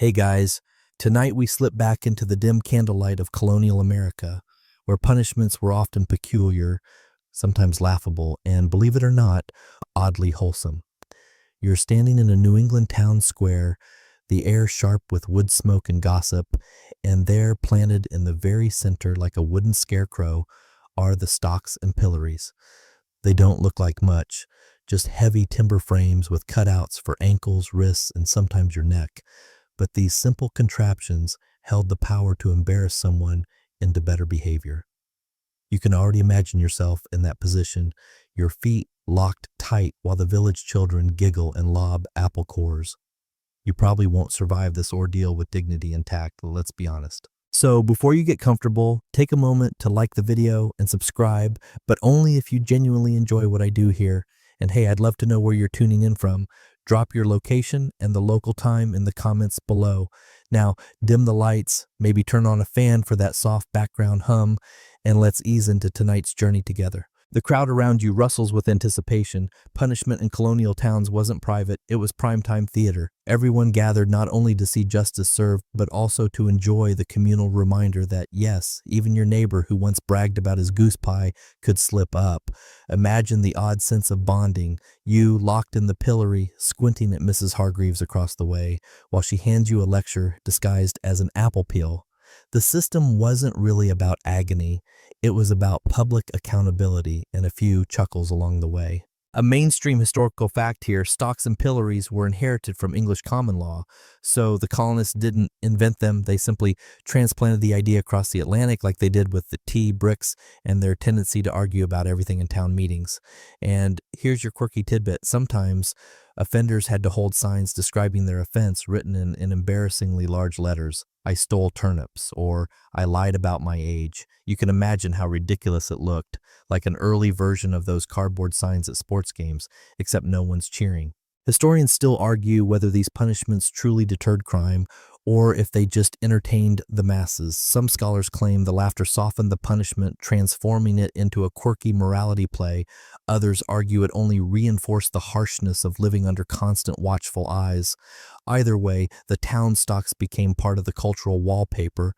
Hey guys, tonight we slip back into the dim candlelight of colonial America, where punishments were often peculiar, sometimes laughable, and believe it or not, oddly wholesome. You're standing in a New England town square, the air sharp with wood smoke and gossip, and there, planted in the very center like a wooden scarecrow, are the stocks and pillories. They don't look like much, just heavy timber frames with cutouts for ankles, wrists, and sometimes your neck. But these simple contraptions held the power to embarrass someone into better behavior. You can already imagine yourself in that position, your feet locked tight while the village children giggle and lob apple cores. You probably won't survive this ordeal with dignity intact, let's be honest. So before you get comfortable, take a moment to like the video and subscribe, but only if you genuinely enjoy what I do here. And hey, I'd love to know where you're tuning in from. Drop your location and the local time in the comments below. Now, dim the lights, maybe turn on a fan for that soft background hum, and let's ease into tonight's journey together. The crowd around you rustles with anticipation. Punishment in colonial towns wasn't private, it was primetime theater. Everyone gathered not only to see justice served, but also to enjoy the communal reminder that, yes, even your neighbor who once bragged about his goose pie could slip up. Imagine the odd sense of bonding, you locked in the pillory, squinting at Mrs. Hargreaves across the way, while she hands you a lecture disguised as an apple peel. The system wasn't really about agony. It was about public accountability and a few chuckles along the way. A mainstream historical fact here, stocks and pillories were inherited from English common law, so the colonists didn't invent them, they simply transplanted the idea across the Atlantic like they did with the tea, bricks, and their tendency to argue about everything in town meetings. And here's your quirky tidbit, sometimes offenders had to hold signs describing their offense written in embarrassingly large letters. I stole turnips, or I lied about my age. You can imagine how ridiculous it looked, like an early version of those cardboard signs at sports games, except no one's cheering. Historians still argue whether these punishments truly deterred crime, or if they just entertained the masses. Some scholars claim the laughter softened the punishment, transforming it into a quirky morality play. Others argue it only reinforced the harshness of living under constant watchful eyes. Either way, the town stocks became part of the cultural wallpaper,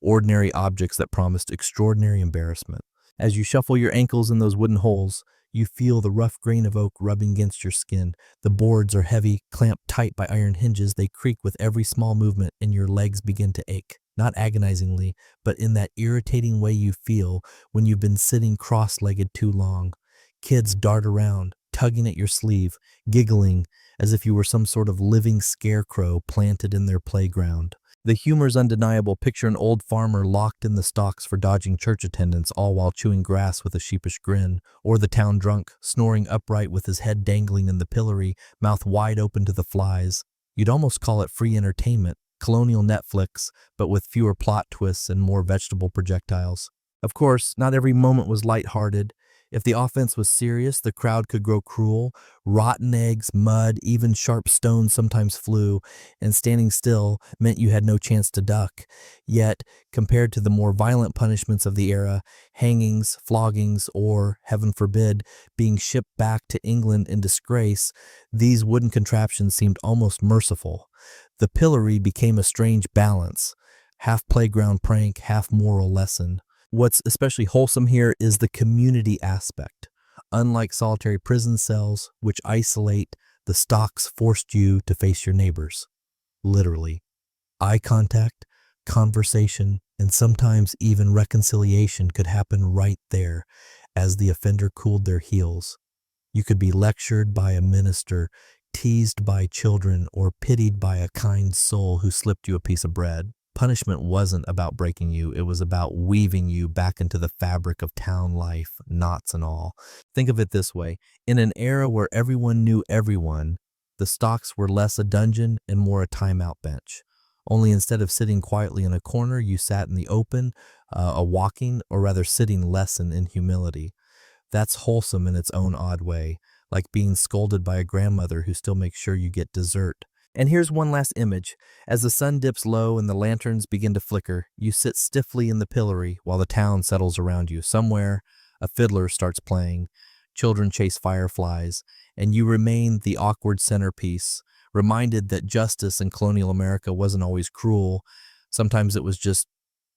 ordinary objects that promised extraordinary embarrassment. As you shuffle your ankles in those wooden holes, you feel the rough grain of oak rubbing against your skin. The boards are heavy, clamped tight by iron hinges. They creak with every small movement, and your legs begin to ache. Not agonizingly, but in that irritating way you feel when you've been sitting cross-legged too long. Kids dart around, tugging at your sleeve, giggling as if you were some sort of living scarecrow planted in their playground. The humor's undeniable. Picture an old farmer locked in the stocks for dodging church attendance, all while chewing grass with a sheepish grin, or the town drunk, snoring upright with his head dangling in the pillory, mouth wide open to the flies. You'd almost call it free entertainment, colonial Netflix, but with fewer plot twists and more vegetable projectiles. Of course, not every moment was lighthearted. If the offense was serious, the crowd could grow cruel. Rotten eggs, mud, even sharp stones sometimes flew, and standing still meant you had no chance to duck. Yet, compared to the more violent punishments of the era, hangings, floggings, or, heaven forbid, being shipped back to England in disgrace, these wooden contraptions seemed almost merciful. The pillory became a strange balance, half playground prank, half moral lesson. What's especially wholesome here is the community aspect. Unlike solitary prison cells, which isolate, the stocks forced you to face your neighbors. Literally. Eye contact, conversation, and sometimes even reconciliation could happen right there as the offender cooled their heels. You could be lectured by a minister, teased by children, or pitied by a kind soul who slipped you a piece of bread. Punishment wasn't about breaking you, it was about weaving you back into the fabric of town life, knots and all. Think of it this way, in an era where everyone knew everyone, the stocks were less a dungeon and more a timeout bench. Only instead of sitting quietly in a corner, you sat in the open, a walking, or rather sitting lesson in humility. That's wholesome in its own odd way, like being scolded by a grandmother who still makes sure you get dessert. And here's one last image. As the sun dips low and the lanterns begin to flicker, you sit stiffly in the pillory while the town settles around you. Somewhere, a fiddler starts playing, children chase fireflies, and you remain the awkward centerpiece, reminded that justice in colonial America wasn't always cruel. Sometimes it was just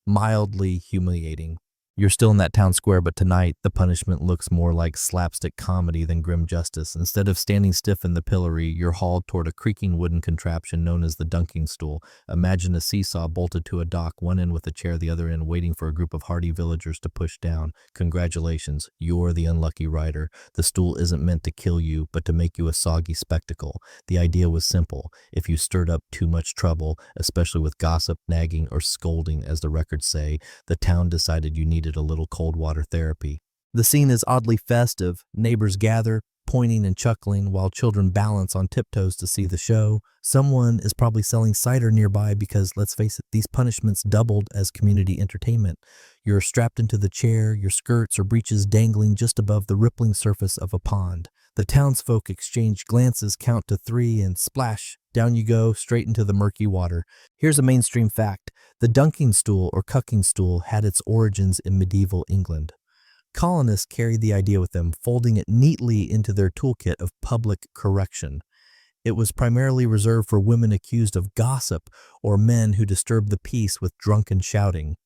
mildly humiliating. You're still in that town square, but tonight the punishment looks more like slapstick comedy than grim justice. Instead of standing stiff in the pillory, you're hauled toward a creaking wooden contraption known as the dunking stool. Imagine a seesaw bolted to a dock, one end with a chair, the other end waiting for a group of hardy villagers to push down. Congratulations, you're the unlucky rider. The stool isn't meant to kill you, but to make you a soggy spectacle. The idea was simple. If you stirred up too much trouble, especially with gossip, nagging, or scolding, as the records say, the town decided you needed a little cold water therapy. The scene is oddly festive. Neighbors gather, pointing and chuckling, while children balance on tiptoes to see the show. Someone is probably selling cider nearby because, let's face it, these punishments doubled as community entertainment. You're strapped into the chair, your skirts or breeches dangling just above the rippling surface of a pond. The townsfolk exchange glances, count to 3, and splash, down you go, straight into the murky water. Here's a mainstream fact. The dunking stool or cucking stool had its origins in medieval England. Colonists carried the idea with them, folding it neatly into their toolkit of public correction. It was primarily reserved for women accused of gossip or men who disturbed the peace with drunken shouting.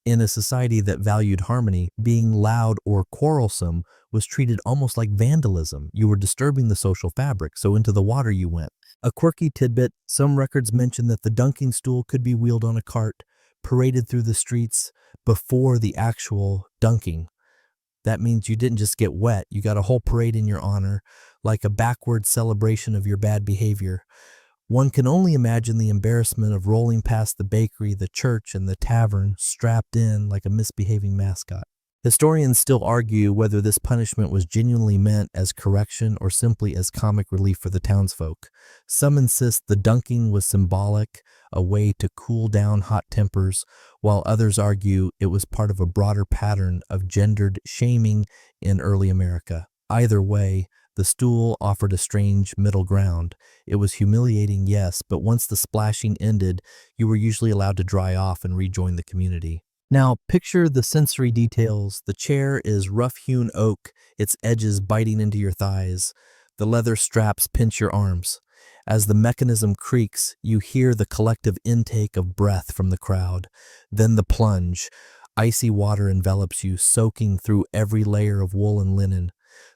In a society that valued harmony, being loud or quarrelsome was treated almost like vandalism. You were disturbing the social fabric, so into the water you went. A quirky tidbit, some records mention that the dunking stool could be wheeled on a cart, paraded through the streets before the actual dunking. That means you didn't just get wet, you got a whole parade in your honor, like a backward celebration of your bad behavior. One can only imagine the embarrassment of rolling past the bakery, the church, and the tavern, strapped in like a misbehaving mascot. Historians still argue whether this punishment was genuinely meant as correction or simply as comic relief for the townsfolk. Some insist the dunking was symbolic, a way to cool down hot tempers, while others argue it was part of a broader pattern of gendered shaming in early America. Either way, the stool offered a strange middle ground. It was humiliating, yes, but once the splashing ended, you were usually allowed to dry off and rejoin the community. Now, picture the sensory details. The chair is rough-hewn oak, its edges biting into your thighs. The leather straps pinch your arms. As the mechanism creaks, you hear the collective intake of breath from the crowd. Then the plunge. Icy water envelops you, soaking through every layer of wool and linen.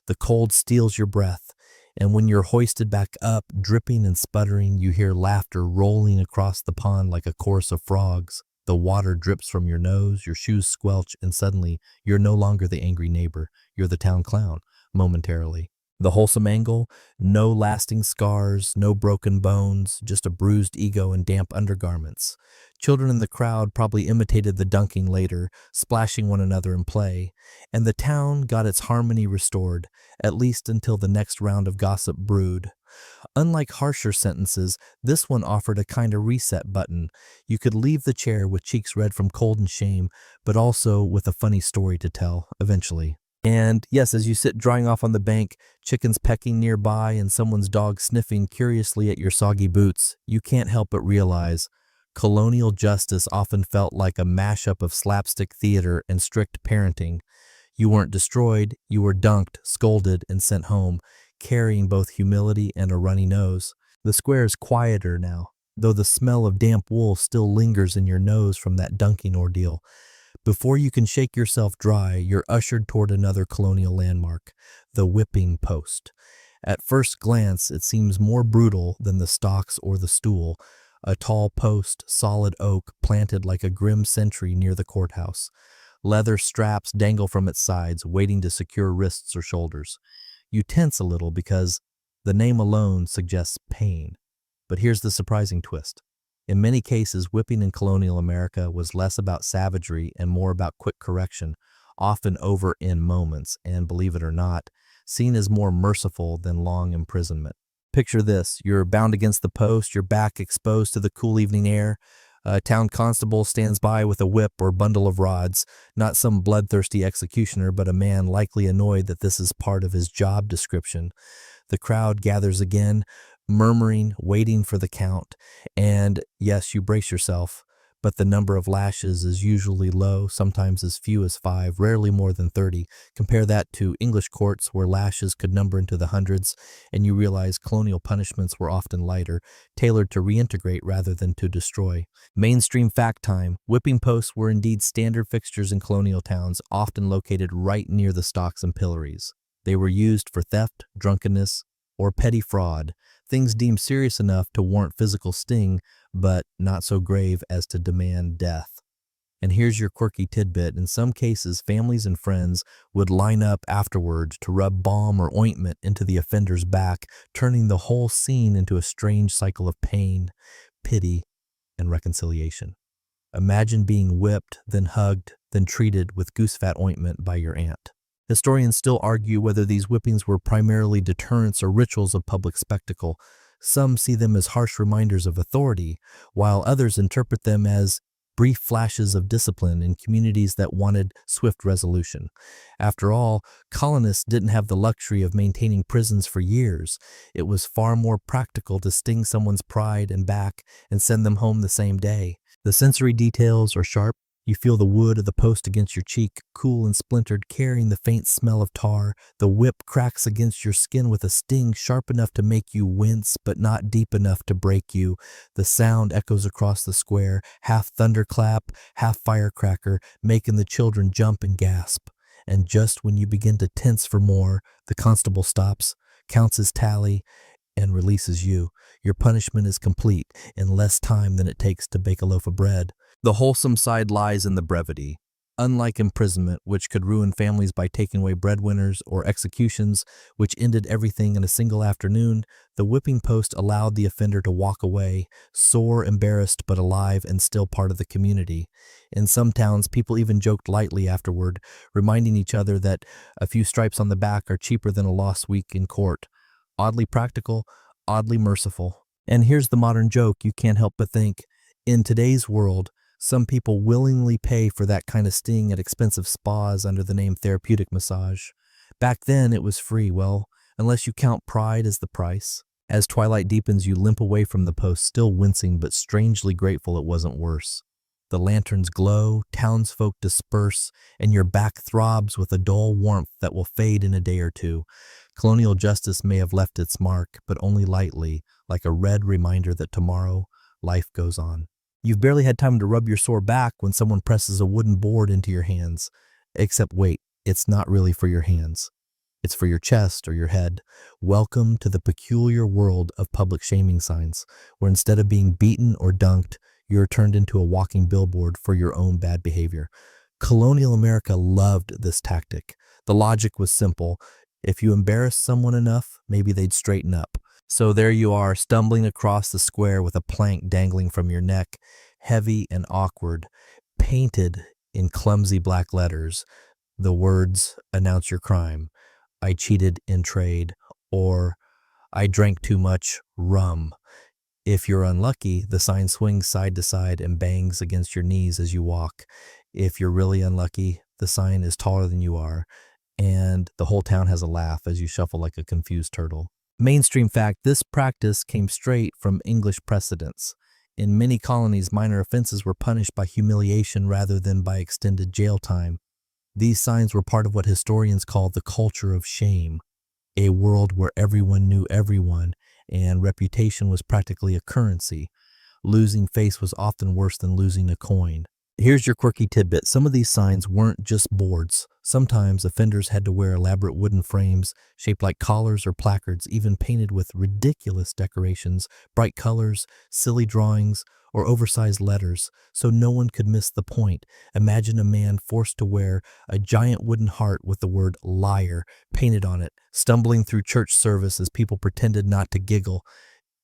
The cold steals your breath, and when you're hoisted back up, dripping and sputtering, you hear laughter rolling across the pond like a chorus of frogs. The water drips from your nose, your shoes squelch, and suddenly you're no longer the angry neighbor. You're the town clown, momentarily. The wholesome angle, no lasting scars, no broken bones, just a bruised ego and damp undergarments. Children in the crowd probably imitated the dunking later, splashing one another in play, and the town got its harmony restored, at least until the next round of gossip brewed. Unlike harsher sentences, this one offered a kind of reset button. You could leave the chair with cheeks red from cold and shame, but also with a funny story to tell, eventually. And yes, as you sit drying off on the bank, chickens pecking nearby and someone's dog sniffing curiously at your soggy boots, you can't help but realize colonial justice often felt like a mashup of slapstick theater and strict parenting. You weren't destroyed, you were dunked, scolded, and sent home, carrying both humility and a runny nose. The square is quieter now, though the smell of damp wool still lingers in your nose from that dunking ordeal. Before you can shake yourself dry, you're ushered toward another colonial landmark, the whipping post. At first glance, it seems more brutal than the stocks or the stool, a tall post, solid oak, planted like a grim sentry near the courthouse. Leather straps dangle from its sides, waiting to secure wrists or shoulders. You tense a little because the name alone suggests pain. But here's the surprising twist. In many cases, whipping in colonial America was less about savagery and more about quick correction, often over in moments, and believe it or not, seen as more merciful than long imprisonment. Picture this, you're bound against the post, your back exposed to the cool evening air. A town constable stands by with a whip or bundle of rods, not some bloodthirsty executioner, but a man likely annoyed that this is part of his job description. The crowd gathers again, murmuring, waiting for the count, and yes, you brace yourself, but the number of lashes is usually low, sometimes as few as 5, rarely more than 30. Compare that to English courts where lashes could number into the hundreds, and you realize colonial punishments were often lighter, tailored to reintegrate rather than to destroy. Mainstream fact time. Whipping posts were indeed standard fixtures in colonial towns, often located right near the stocks and pillories. They were used for theft, drunkenness, or petty fraud, things deemed serious enough to warrant physical sting, but not so grave as to demand death. And here's your quirky tidbit. In some cases, families and friends would line up afterwards to rub balm or ointment into the offender's back, turning the whole scene into a strange cycle of pain, pity, and reconciliation. Imagine being whipped, then hugged, then treated with goose fat ointment by your aunt. Historians still argue whether these whippings were primarily deterrents or rituals of public spectacle. Some see them as harsh reminders of authority, while others interpret them as brief flashes of discipline in communities that wanted swift resolution. After all, colonists didn't have the luxury of maintaining prisons for years. It was far more practical to sting someone's pride and back and send them home the same day. The sensory details are sharp. You feel the wood of the post against your cheek, cool and splintered, carrying the faint smell of tar. The whip cracks against your skin with a sting sharp enough to make you wince, but not deep enough to break you. The sound echoes across the square, half thunderclap, half firecracker, making the children jump and gasp. And just when you begin to tense for more, the constable stops, counts his tally, and releases you. Your punishment is complete in less time than it takes to bake a loaf of bread. The wholesome side lies in the brevity. Unlike imprisonment, which could ruin families by taking away breadwinners, or executions, which ended everything in a single afternoon, the whipping post allowed the offender to walk away, sore, embarrassed, but alive and still part of the community. In some towns, people even joked lightly afterward, reminding each other that a few stripes on the back are cheaper than a lost week in court. Oddly practical, oddly merciful. And here's the modern joke you can't help but think. In today's world, some people willingly pay for that kind of sting at expensive spas under the name therapeutic massage. Back then, it was free, well, unless you count pride as the price. As twilight deepens, you limp away from the post, still wincing but strangely grateful it wasn't worse. The lanterns glow, townsfolk disperse, and your back throbs with a dull warmth that will fade in a day or two. Colonial justice may have left its mark, but only lightly, like a red reminder that tomorrow, life goes on. You've barely had time to rub your sore back when someone presses a wooden board into your hands. Except wait, it's not really for your hands. It's for your chest or your head. Welcome to the peculiar world of public shaming signs, where instead of being beaten or dunked, you're turned into a walking billboard for your own bad behavior. Colonial America loved this tactic. The logic was simple. If you embarrassed someone enough, maybe they'd straighten up. So there you are, stumbling across the square with a plank dangling from your neck, heavy and awkward, painted in clumsy black letters. The words announce your crime. I cheated in trade, or I drank too much rum. If you're unlucky, the sign swings side to side and bangs against your knees as you walk. If you're really unlucky, the sign is taller than you are, and the whole town has a laugh as you shuffle like a confused turtle. Mainstream fact, this practice came straight from English precedents. In many colonies, minor offenses were punished by humiliation rather than by extended jail time. These signs were part of what historians call the culture of shame, a world where everyone knew everyone and reputation was practically a currency. Losing face was often worse than losing a coin. Here's your quirky tidbit. Some of these signs weren't just boards. Sometimes offenders had to wear elaborate wooden frames shaped like collars or placards, even painted with ridiculous decorations, bright colors, silly drawings, or oversized letters, so no one could miss the point. Imagine a man forced to wear a giant wooden heart with the word liar painted on it, stumbling through church service as people pretended not to giggle.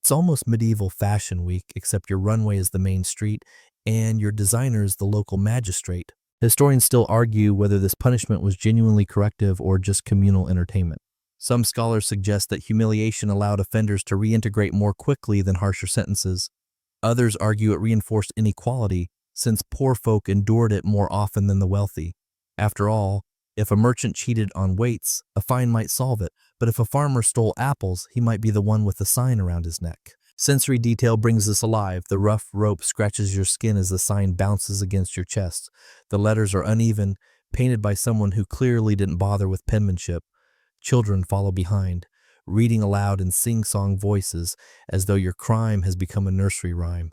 It's almost medieval fashion week, except your runway is the main street and your designer is the local magistrate. Historians still argue whether this punishment was genuinely corrective or just communal entertainment. Some scholars suggest that humiliation allowed offenders to reintegrate more quickly than harsher sentences. Others argue it reinforced inequality, since poor folk endured it more often than the wealthy. After all, if a merchant cheated on weights, a fine might solve it, but if a farmer stole apples, he might be the one with the sign around his neck. Sensory detail brings this alive. The rough rope scratches your skin as the sign bounces against your chest. The letters are uneven, painted by someone who clearly didn't bother with penmanship. Children follow behind, reading aloud in sing-song voices as though your crime has become a nursery rhyme.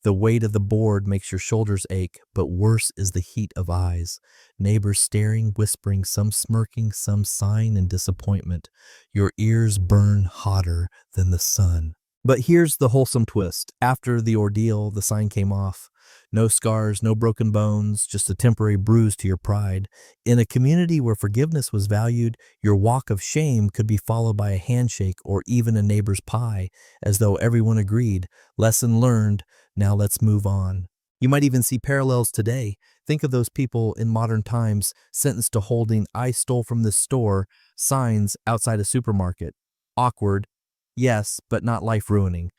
The weight of the board makes your shoulders ache, but worse is the heat of eyes. Neighbors staring, whispering, some smirking, some sighing in disappointment. Your ears burn hotter than the sun. But here's the wholesome twist. After the ordeal, the sign came off. No scars, no broken bones, just a temporary bruise to your pride. In a community where forgiveness was valued, your walk of shame could be followed by a handshake or even a neighbor's pie, as though everyone agreed. Lesson learned. Now let's move on. You might even see parallels today. Think of those people in modern times sentenced to holding "I stole from this store" signs outside a supermarket. Awkward, yes, but not life-ruining.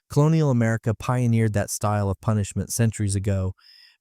Colonial America pioneered that style of punishment centuries ago,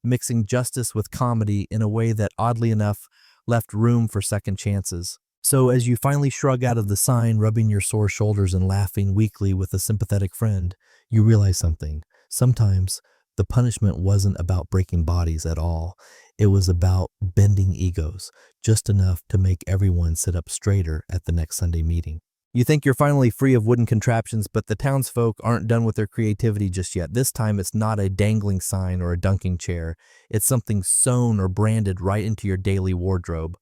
mixing justice with comedy in a way that, oddly enough, left room for second chances. So as you finally shrug out of the sign, rubbing your sore shoulders and laughing weakly with a sympathetic friend, you realize something. Sometimes the punishment wasn't about breaking bodies at all. It was about bending egos, just enough to make everyone sit up straighter at the next Sunday meeting. You think you're finally free of wooden contraptions, but the townsfolk aren't done with their creativity just yet. This time it's not a dangling sign or a dunking chair. It's something sewn or branded right into your daily wardrobe.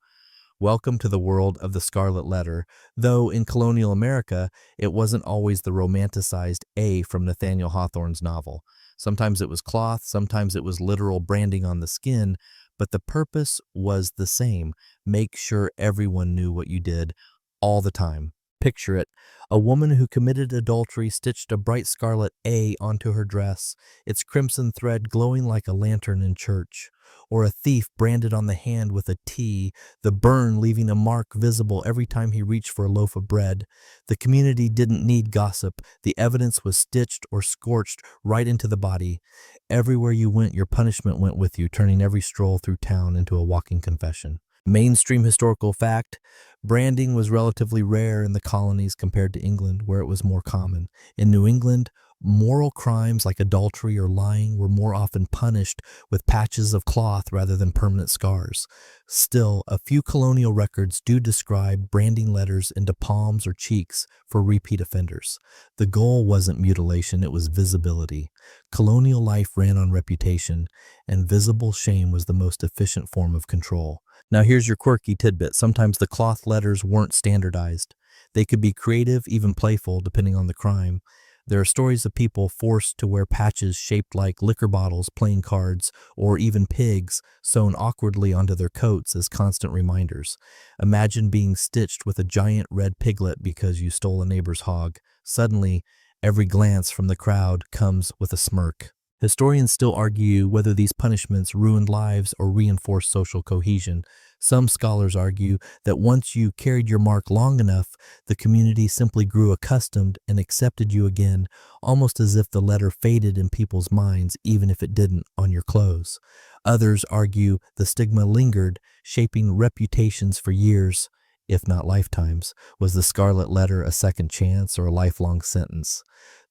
Welcome to the world of the Scarlet Letter, though in colonial America, it wasn't always the romanticized A from Nathaniel Hawthorne's novel. Sometimes it was cloth, sometimes it was literal branding on the skin, but the purpose was the same. Make sure everyone knew what you did all the time. Picture it. A woman who committed adultery stitched a bright scarlet A onto her dress, its crimson thread glowing like a lantern in church. Or a thief branded on the hand with a T, the burn leaving a mark visible every time he reached for a loaf of bread. The community didn't need gossip. The evidence was stitched or scorched right into the body. Everywhere you went, your punishment went with you, turning every stroll through town into a walking confession. Mainstream historical fact: branding was relatively rare in the colonies compared to England, where it was more common. In New England, moral crimes like adultery or lying were more often punished with patches of cloth rather than permanent scars. Still, a few colonial records do describe branding letters into palms or cheeks for repeat offenders. The goal wasn't mutilation, it was visibility. Colonial life ran on reputation, and visible shame was the most efficient form of control. Now here's your quirky tidbit. Sometimes the cloth letters weren't standardized. They could be creative, even playful, depending on the crime. There are stories of people forced to wear patches shaped like liquor bottles, playing cards, or even pigs sewn awkwardly onto their coats as constant reminders. Imagine being stitched with a giant red piglet because you stole a neighbor's hog. Suddenly, every glance from the crowd comes with a smirk. Historians still argue whether these punishments ruined lives or reinforced social cohesion. Some scholars argue that once you carried your mark long enough, the community simply grew accustomed and accepted you again, almost as if the letter faded in people's minds, even if it didn't on your clothes. Others argue the stigma lingered, shaping reputations for years, if not lifetimes. Was the Scarlet Letter a second chance or a lifelong sentence?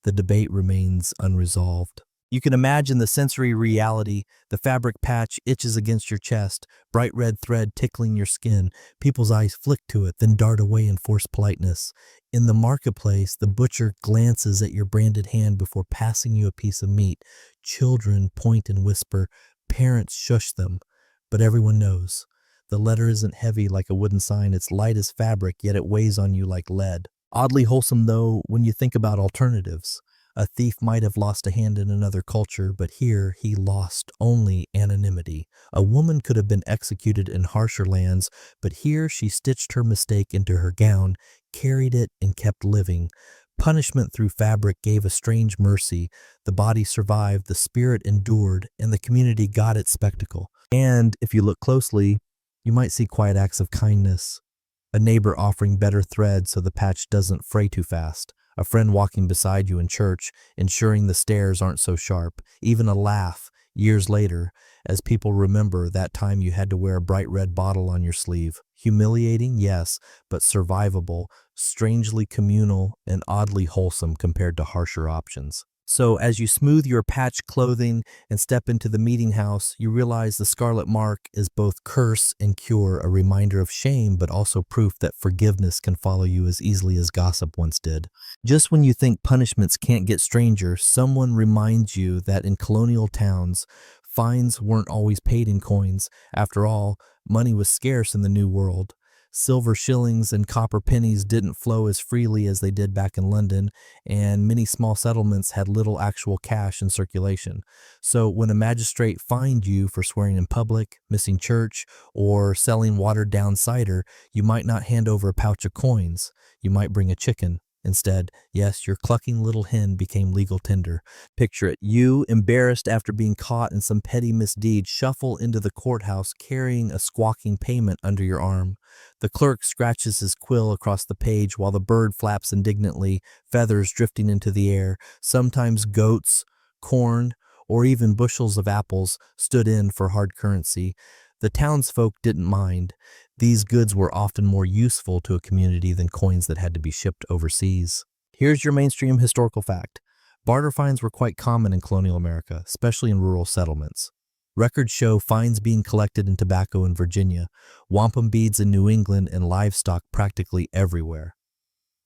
The debate remains unresolved. You can imagine the sensory reality. The fabric patch itches against your chest, bright red thread tickling your skin. People's eyes flick to it, then dart away in forced politeness. In the marketplace, the butcher glances at your branded hand before passing you a piece of meat. Children point and whisper. Parents shush them. But everyone knows. The letter isn't heavy like a wooden sign. It's light as fabric, yet it weighs on you like lead. Oddly wholesome, though, when you think about alternatives. A thief might have lost a hand in another culture, but here he lost only anonymity. A woman could have been executed in harsher lands, but here she stitched her mistake into her gown, carried it, and kept living. Punishment through fabric gave a strange mercy. The body survived, the spirit endured, and the community got its spectacle. And if you look closely, you might see quiet acts of kindness. A neighbor offering better thread so the patch doesn't fray too fast. A friend walking beside you in church, ensuring the stairs aren't so sharp. Even a laugh, years later, as people remember that time you had to wear a bright red bottle on your sleeve. Humiliating, yes, but survivable, strangely communal, and oddly wholesome compared to harsher options. So as you smooth your patched clothing and step into the meeting house, you realize the scarlet mark is both curse and cure, a reminder of shame, but also proof that forgiveness can follow you as easily as gossip once did. Just when you think punishments can't get stranger, someone reminds you that in colonial towns, fines weren't always paid in coins. After all, money was scarce in the New World. Silver shillings and copper pennies didn't flow as freely as they did back in London, and many small settlements had little actual cash in circulation. So when a magistrate fined you for swearing in public, missing church, or selling watered-down cider, you might not hand over a pouch of coins. You might bring a chicken. Instead, yes, your clucking little hen became legal tender. Picture it. You, embarrassed after being caught in some petty misdeed, shuffle into the courthouse carrying a squawking payment under your arm. The clerk scratches his quill across the page while the bird flaps indignantly, feathers drifting into the air. Sometimes goats, corn, or even bushels of apples stood in for hard currency. The townsfolk didn't mind. These goods were often more useful to a community than coins that had to be shipped overseas. Here's your mainstream historical fact. Barter fines were quite common in colonial America, especially in rural settlements. Records show fines being collected in tobacco in Virginia, wampum beads in New England, and livestock practically everywhere.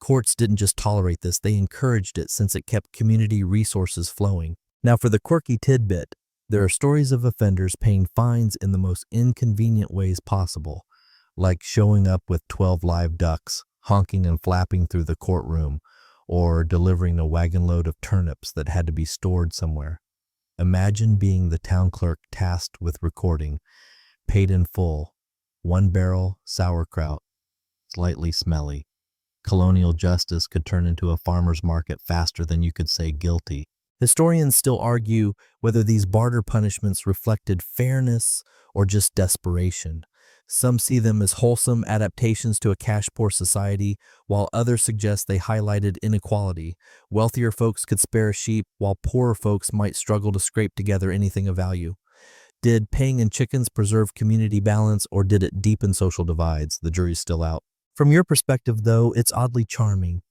Courts didn't just tolerate this, they encouraged it since it kept community resources flowing. Now for the quirky tidbit, there are stories of offenders paying fines in the most inconvenient ways possible, like showing up with 12 live ducks, honking and flapping through the courtroom, or delivering a wagon load of turnips that had to be stored somewhere. Imagine being the town clerk tasked with recording, paid in full, 1 barrel sauerkraut, slightly smelly. Colonial justice could turn into a farmer's market faster than you could say guilty. Historians still argue whether these barter punishments reflected fairness or just desperation. Some see them as wholesome adaptations to a cash-poor society, while others suggest they highlighted inequality. Wealthier folks could spare a sheep, while poorer folks might struggle to scrape together anything of value. Did paying in chickens preserve community balance, or did it deepen social divides? The jury's still out. From your perspective, though, it's oddly charming.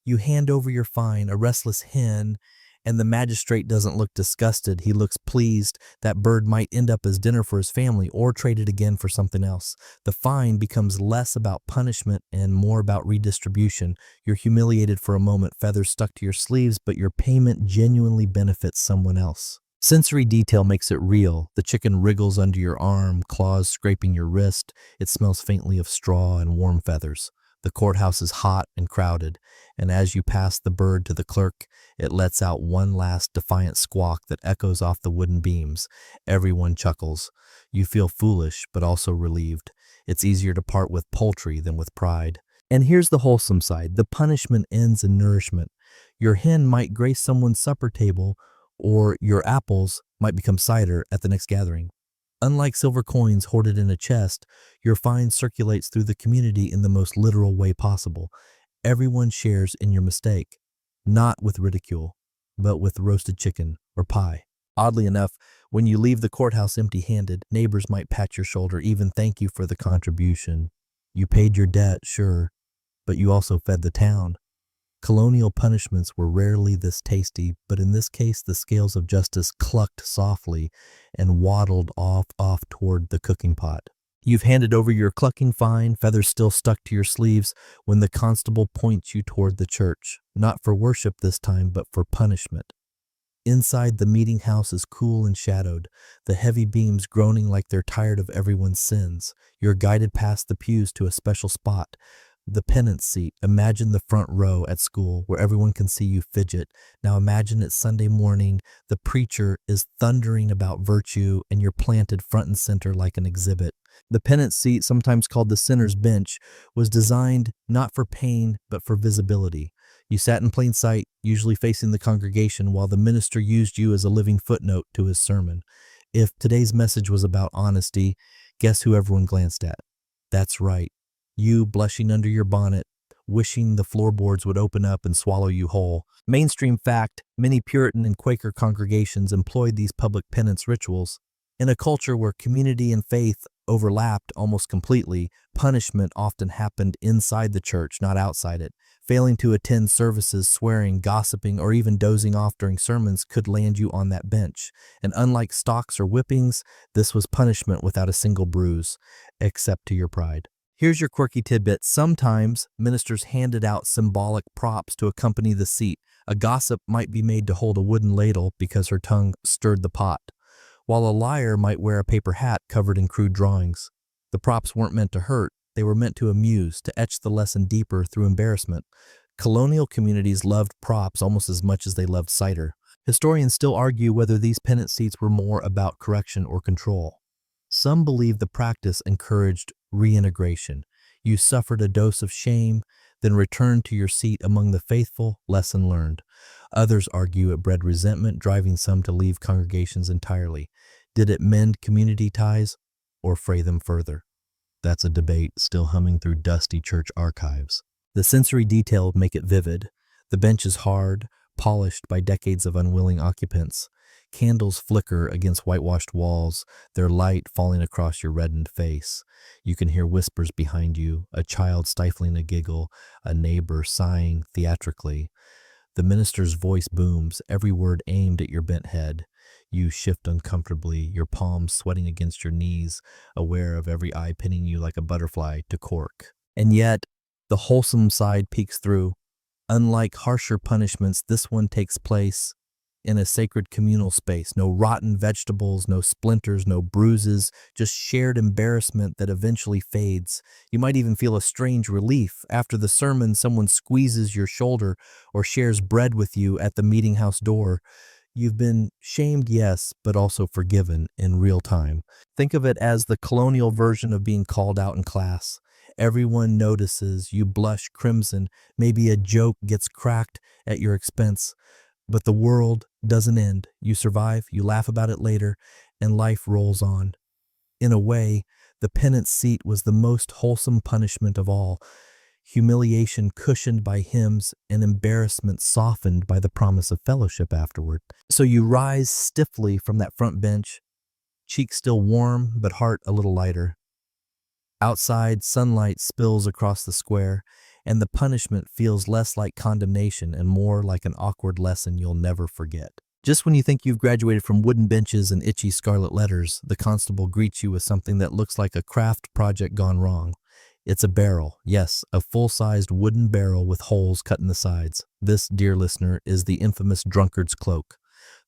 You hand over your fine, a restless hen, and the magistrate doesn't look disgusted. He looks pleased. That bird might end up as dinner for his family or traded again for something else. The fine becomes less about punishment and more about redistribution. You're humiliated for a moment, feathers stuck to your sleeves, but your payment genuinely benefits someone else. Sensory detail makes it real. The chicken wriggles under your arm, claws scraping your wrist. It smells faintly of straw and warm feathers. The courthouse is hot and crowded, and as you pass the bird to the clerk, it lets out one last defiant squawk that echoes off the wooden beams. Everyone chuckles. You feel foolish, but also relieved. It's easier to part with poultry than with pride. And here's the wholesome side. The punishment ends in nourishment. Your hen might grace someone's supper table, or your apples might become cider at the next gathering. Unlike silver coins hoarded in a chest, your fine circulates through the community in the most literal way possible. Everyone shares in your mistake, not with ridicule, but with roasted chicken or pie. Oddly enough, when you leave the courthouse empty-handed, neighbors might pat your shoulder, even thank you for the contribution. You paid your debt, sure, but you also fed the town. Colonial punishments were rarely this tasty, but in this case the scales of justice clucked softly and waddled off toward the cooking pot. You've handed over your clucking fine, feathers still stuck to your sleeves, when the constable points you toward the church, not for worship this time, but for punishment. Inside, the meeting house is cool and shadowed, the heavy beams groaning like they're tired of everyone's sins. You're guided past the pews to a special spot, the penance seat. Imagine the front row at school where everyone can see you fidget. Now imagine it's Sunday morning, the preacher is thundering about virtue, and you're planted front and center like an exhibit. The penance seat, sometimes called the sinner's bench, was designed not for pain but for visibility. You sat in plain sight, usually facing the congregation, while the minister used you as a living footnote to his sermon. If today's message was about honesty, guess who everyone glanced at? That's right. You, blushing under your bonnet, wishing the floorboards would open up and swallow you whole. Mainstream fact, many Puritan and Quaker congregations employed these public penance rituals. In a culture where community and faith overlapped almost completely, punishment often happened inside the church, not outside it. Failing to attend services, swearing, gossiping, or even dozing off during sermons could land you on that bench. And unlike stocks or whippings, this was punishment without a single bruise, except to your pride. Here's your quirky tidbit. Sometimes ministers handed out symbolic props to accompany the seat. A gossip might be made to hold a wooden ladle because her tongue stirred the pot, while a liar might wear a paper hat covered in crude drawings. The props weren't meant to hurt, they were meant to amuse, to etch the lesson deeper through embarrassment. Colonial communities loved props almost as much as they loved cider. Historians still argue whether these penance seats were more about correction or control. Some believe the practice encouraged reintegration. You suffered a dose of shame, then returned to your seat among the faithful, lesson learned. Others argue it bred resentment, driving some to leave congregations entirely. Did it mend community ties or fray them further? That's a debate still humming through dusty church archives. The sensory details make it vivid. The bench is hard, polished by decades of unwilling occupants. Candles flicker against whitewashed walls, their light falling across your reddened face. You can hear whispers behind you, a child stifling a giggle, a neighbor sighing theatrically. The minister's voice booms, every word aimed at your bent head. You shift uncomfortably, your palms sweating against your knees, aware of every eye pinning you like a butterfly to cork. And yet, the wholesome side peeks through. Unlike harsher punishments, this one takes place in a sacred communal space. No rotten vegetables, no splinters, no bruises, just shared embarrassment that eventually fades. You might even feel a strange relief. After the sermon, someone squeezes your shoulder or shares bread with you at the meeting house door. You've been shamed, yes, but also forgiven in real time. Think of it as the colonial version of being called out in class. Everyone notices, you blush crimson, maybe a joke gets cracked at your expense. But the world doesn't end. You survive, you laugh about it later, and life rolls on. In a way, the penance seat was the most wholesome punishment of all. Humiliation cushioned by hymns and embarrassment softened by the promise of fellowship afterward. So you rise stiffly from that front bench, cheeks still warm but heart a little lighter. Outside, sunlight spills across the square, and the punishment feels less like condemnation and more like an awkward lesson you'll never forget. Just when you think you've graduated from wooden benches and itchy scarlet letters, the constable greets you with something that looks like a craft project gone wrong. It's a barrel, yes, a full-sized wooden barrel with holes cut in the sides. This, dear listener, is the infamous drunkard's cloak.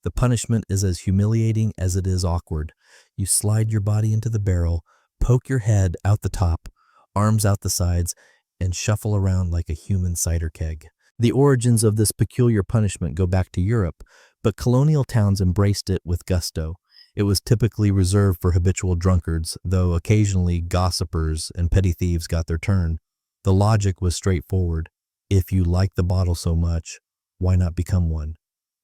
The punishment is as humiliating as it is awkward. You slide your body into the barrel, poke your head out the top, arms out the sides, and shuffle around like a human cider keg. The origins of this peculiar punishment go back to Europe, but colonial towns embraced it with gusto. It was typically reserved for habitual drunkards, though occasionally gossipers and petty thieves got their turn. The logic was straightforward. If you like the bottle so much, why not become one?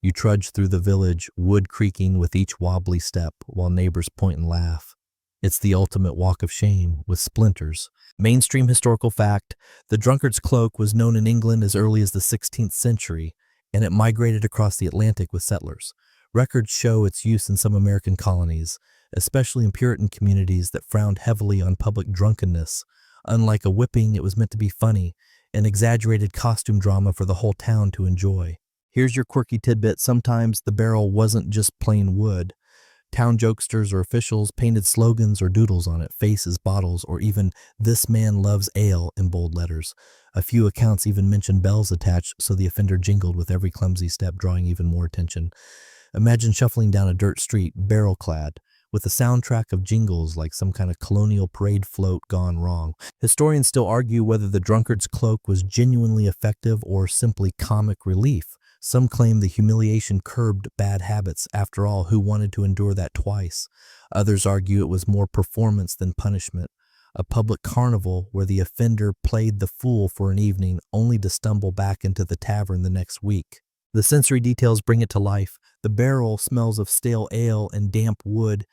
You trudge through the village, wood creaking with each wobbly step, while neighbors point and laugh. It's the ultimate walk of shame, with splinters. Mainstream historical fact, the drunkard's cloak was known in England as early as the 16th century, and it migrated across the Atlantic with settlers. Records show its use in some American colonies, especially in Puritan communities that frowned heavily on public drunkenness. Unlike a whipping, it was meant to be funny, an exaggerated costume drama for the whole town to enjoy. Here's your quirky tidbit. Sometimes the barrel wasn't just plain wood. Town jokesters or officials painted slogans or doodles on it, faces, bottles, or even "This man loves ale" in bold letters. A few accounts even mention bells attached so the offender jingled with every clumsy step, drawing even more attention. Imagine shuffling down a dirt street, barrel-clad, with a soundtrack of jingles like some kind of colonial parade float gone wrong. Historians still argue whether the drunkard's cloak was genuinely effective or simply comic relief. Some claim the humiliation curbed bad habits. After all, who wanted to endure that twice? Others argue it was more performance than punishment, a public carnival where the offender played the fool for an evening only to stumble back into the tavern the next week. The sensory details bring it to life. The barrel smells of stale ale and damp wood.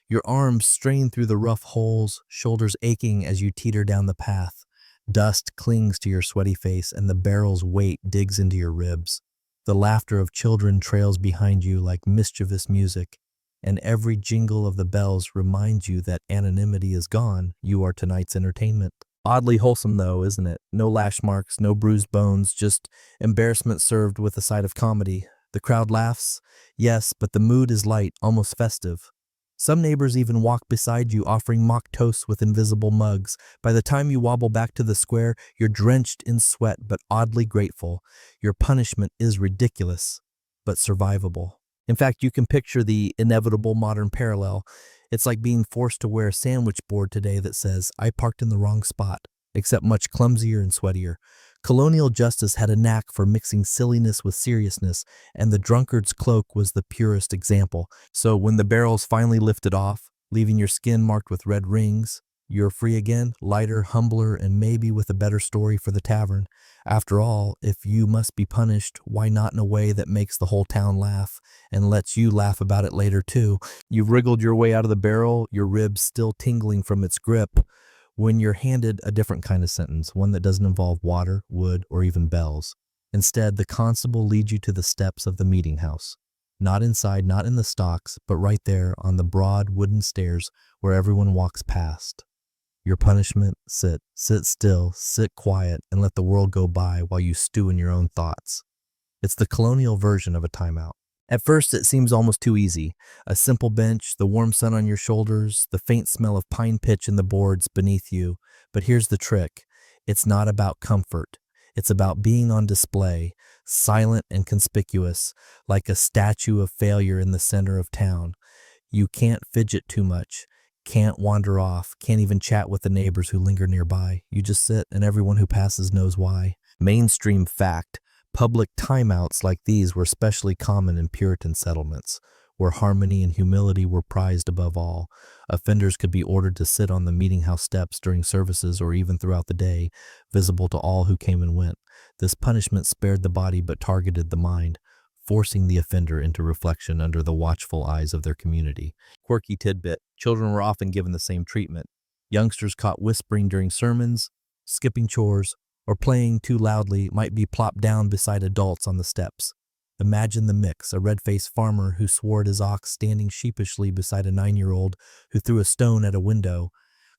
Your arms strain through the rough holes, shoulders aching as you teeter down the path. Dust clings to your sweaty face, and the barrel's weight digs into your ribs. The laughter of children trails behind you like mischievous music, and every jingle of the bells reminds you that anonymity is gone. You are tonight's entertainment. Oddly wholesome, though, isn't it? No lash marks, no bruised bones, just embarrassment served with a side of comedy. The crowd laughs, yes, but the mood is light, almost festive. Some neighbors even walk beside you, offering mock toasts with invisible mugs. By the time you wobble back to the square, you're drenched in sweat but oddly grateful. Your punishment is ridiculous, but survivable. In fact, you can picture the inevitable modern parallel. It's like being forced to wear a sandwich board today that says, "I parked in the wrong spot," except much clumsier and sweatier. Colonial justice had a knack for mixing silliness with seriousness, and the drunkard's cloak was the purest example. So when the barrel's finally lifted off, leaving your skin marked with red rings, you're free again, lighter, humbler, and maybe with a better story for the tavern. After all, if you must be punished, why not in a way that makes the whole town laugh and lets you laugh about it later too? You've wriggled your way out of the barrel, your ribs still tingling from its grip, when you're handed a different kind of sentence, one that doesn't involve water, wood, or even bells. Instead, the constable leads you to the steps of the meeting house. Not inside, not in the stocks, but right there on the broad wooden stairs where everyone walks past. Your punishment, sit still, sit quiet, and let the world go by while you stew in your own thoughts. It's the colonial version of a timeout. At first, it seems almost too easy. A simple bench, the warm sun on your shoulders, the faint smell of pine pitch in the boards beneath you. But here's the trick. It's not about comfort. It's about being on display, silent and conspicuous, like a statue of failure in the center of town. You can't fidget too much, can't wander off, can't even chat with the neighbors who linger nearby. You just sit, and everyone who passes knows why. Mainstream fact. Public timeouts like these were especially common in Puritan settlements, where harmony and humility were prized above all. Offenders could be ordered to sit on the meeting house steps during services or even throughout the day, visible to all who came and went. This punishment spared the body but targeted the mind, forcing the offender into reflection under the watchful eyes of their community. Quirky tidbit: children were often given the same treatment. Youngsters caught whispering during sermons, skipping chores, or playing too loudly might be plopped down beside adults on the steps. Imagine the mix: a red-faced farmer who swore at his ox standing sheepishly beside a 9-year-old who threw a stone at a window.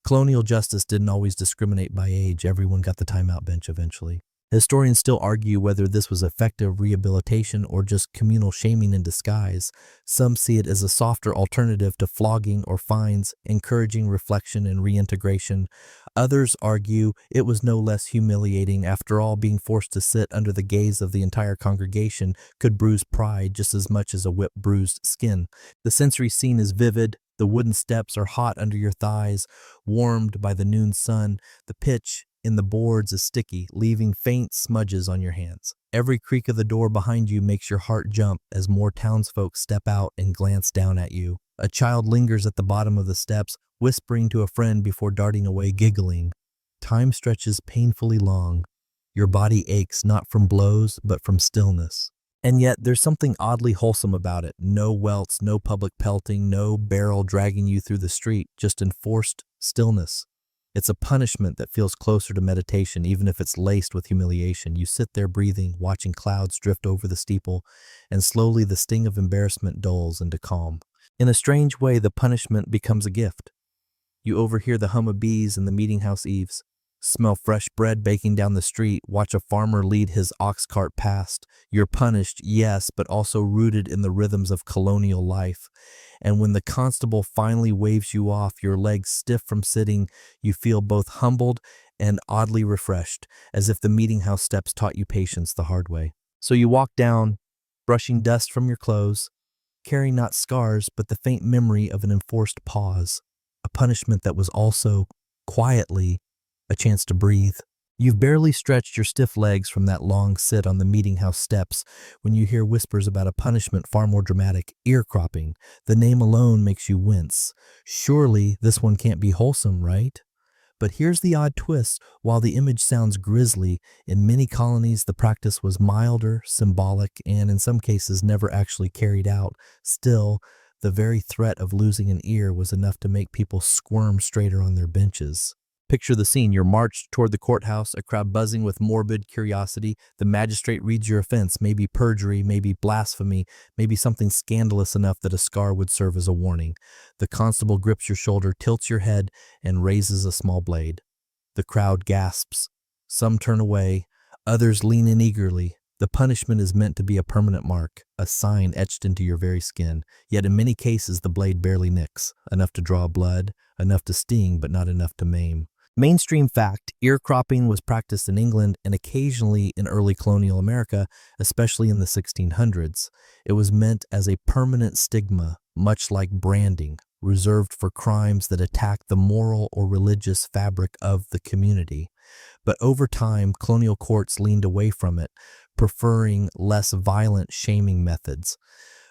Colonial justice didn't always discriminate by age. Everyone got the timeout bench eventually. Historians still argue whether this was effective rehabilitation or just communal shaming in disguise. Some see it as a softer alternative to flogging or fines, encouraging reflection and reintegration. Others argue it was no less humiliating. After all, being forced to sit under the gaze of the entire congregation could bruise pride just as much as a whip bruised skin. The sensory scene is vivid. The wooden steps are hot under your thighs, warmed by the noon sun. The pitch in the boards is sticky, leaving faint smudges on your hands. Every creak of the door behind you makes your heart jump as more townsfolk step out and glance down at you. A child lingers at the bottom of the steps, whispering to a friend before darting away, giggling. Time stretches painfully long. Your body aches not from blows, but from stillness. And yet, there's something oddly wholesome about it. No welts, no public pelting, no barrel dragging you through the street, just enforced stillness. It's a punishment that feels closer to meditation, even if it's laced with humiliation. You sit there breathing, watching clouds drift over the steeple, and slowly the sting of embarrassment dulls into calm. In a strange way, the punishment becomes a gift. You overhear the hum of bees in the meeting house eaves, smell fresh bread baking down the street, watch a farmer lead his ox cart past. You're punished, yes, but also rooted in the rhythms of colonial life. And when the constable finally waves you off, your legs stiff from sitting, you feel both humbled and oddly refreshed, as if the meeting house steps taught you patience the hard way. So you walk down, brushing dust from your clothes, carrying not scars, but the faint memory of an enforced pause, a punishment that was also, quietly, a chance to breathe. You've barely stretched your stiff legs from that long sit on the meeting house steps when you hear whispers about a punishment far more dramatic: ear cropping. The name alone makes you wince. Surely this one can't be wholesome, right? But here's the odd twist. While the image sounds grisly, in many colonies the practice was milder, symbolic, and in some cases never actually carried out. Still, the very threat of losing an ear was enough to make people squirm straighter on their benches. Picture the scene. You're marched toward the courthouse, a crowd buzzing with morbid curiosity. The magistrate reads your offense, maybe perjury, maybe blasphemy, maybe something scandalous enough that a scar would serve as a warning. The constable grips your shoulder, tilts your head, and raises a small blade. The crowd gasps. Some turn away, others lean in eagerly. The punishment is meant to be a permanent mark, a sign etched into your very skin. Yet in many cases, the blade barely nicks, enough to draw blood, enough to sting, but not enough to maim. Mainstream fact, ear cropping was practiced in England and occasionally in early colonial America, especially in the 1600s. It was meant as a permanent stigma, much like branding, reserved for crimes that attack the moral or religious fabric of the community. But over time, colonial courts leaned away from it, preferring less violent shaming methods.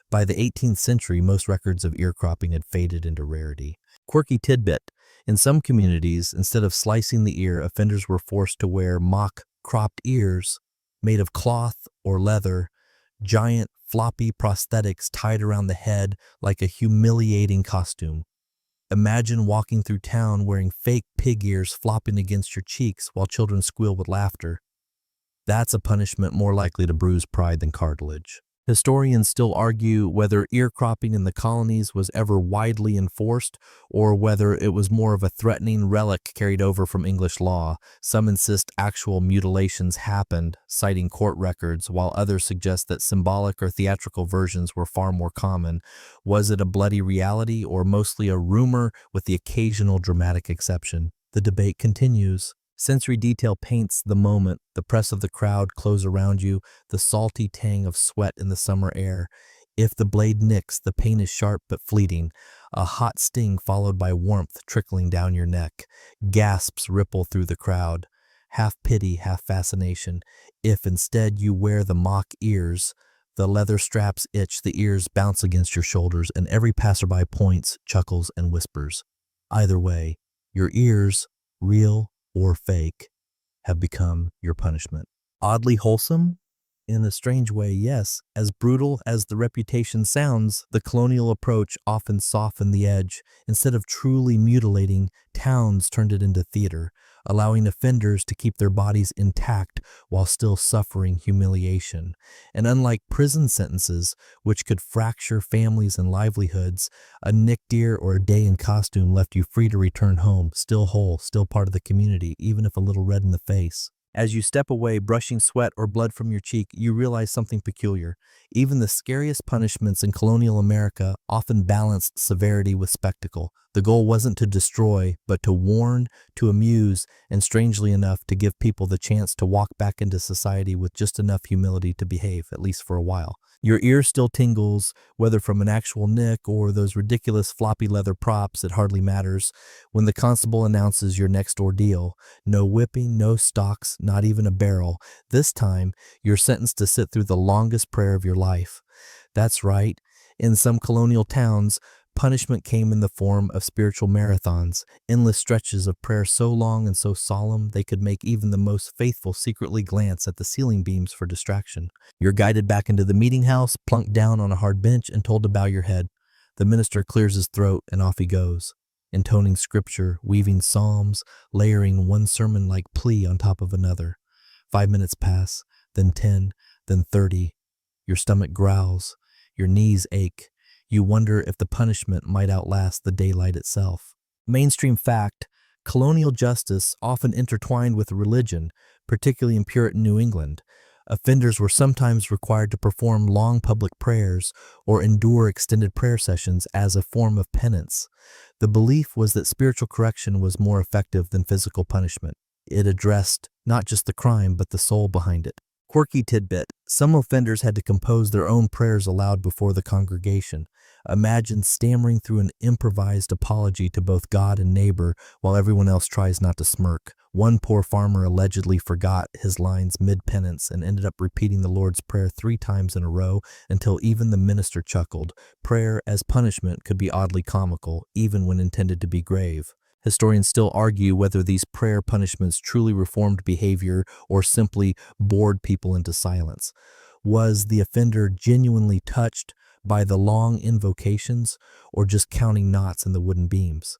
By the 18th century, most records of ear cropping had faded into rarity. Quirky tidbit. In some communities, instead of slicing the ear, offenders were forced to wear mock cropped ears made of cloth or leather, giant floppy prosthetics tied around the head like a humiliating costume. Imagine walking through town wearing fake pig ears flopping against your cheeks while children squeal with laughter. That's a punishment more likely to bruise pride than cartilage. Historians still argue whether ear cropping in the colonies was ever widely enforced or whether it was more of a threatening relic carried over from English law. Some insist actual mutilations happened, citing court records, while others suggest that symbolic or theatrical versions were far more common. Was it a bloody reality or mostly a rumor with the occasional dramatic exception? The debate continues. Sensory detail paints the moment, the press of the crowd close around you, the salty tang of sweat in the summer air. If the blade nicks, the pain is sharp but fleeting, a hot sting followed by warmth trickling down your neck. Gasps ripple through the crowd, half pity, half fascination. If instead you wear the mock ears, the leather straps itch, the ears bounce against your shoulders, and every passerby points, chuckles, and whispers. Either way, your ears, real or fake, have become your punishment. Oddly wholesome? In a strange way, yes. As brutal as the reputation sounds, the colonial approach often softened the edge. Instead of truly mutilating, towns turned it into theater, allowing offenders to keep their bodies intact while still suffering humiliation. And unlike prison sentences, which could fracture families and livelihoods, a nicked ear or a day in costume left you free to return home, still whole, still part of the community, even if a little red in the face. As you step away, brushing sweat or blood from your cheek, you realize something peculiar. Even the scariest punishments in colonial America often balanced severity with spectacle. The goal wasn't to destroy, but to warn, to amuse, and strangely enough, to give people the chance to walk back into society with just enough humility to behave, at least for a while. Your ear still tingles, whether from an actual nick or those ridiculous floppy leather props, it hardly matters. When the constable announces your next ordeal, no whipping, no stocks, not even a barrel. This time, you're sentenced to sit through the longest prayer of your life. That's right. In some colonial towns, punishment came in the form of spiritual marathons, endless stretches of prayer so long and so solemn they could make even the most faithful secretly glance at the ceiling beams for distraction. You're guided back into the meeting house, plunked down on a hard bench, and told to bow your head. The minister clears his throat, and off he goes, intoning scripture, weaving psalms, layering one sermon-like plea on top of another. 5 minutes pass, then 10, then 30. Your stomach growls, your knees ache. You wonder if the punishment might outlast the daylight itself. Mainstream fact, colonial justice often intertwined with religion, particularly in Puritan New England. Offenders were sometimes required to perform long public prayers or endure extended prayer sessions as a form of penance. The belief was that spiritual correction was more effective than physical punishment. It addressed not just the crime, but the soul behind it. Quirky tidbit. Some offenders had to compose their own prayers aloud before the congregation. Imagine stammering through an improvised apology to both God and neighbor while everyone else tries not to smirk. One poor farmer allegedly forgot his lines mid-penance and ended up repeating the Lord's Prayer 3 times in a row until even the minister chuckled. Prayer as punishment could be oddly comical, even when intended to be grave. Historians still argue whether these prayer punishments truly reformed behavior or simply bored people into silence. Was the offender genuinely touched by the long invocations or just counting knots in the wooden beams?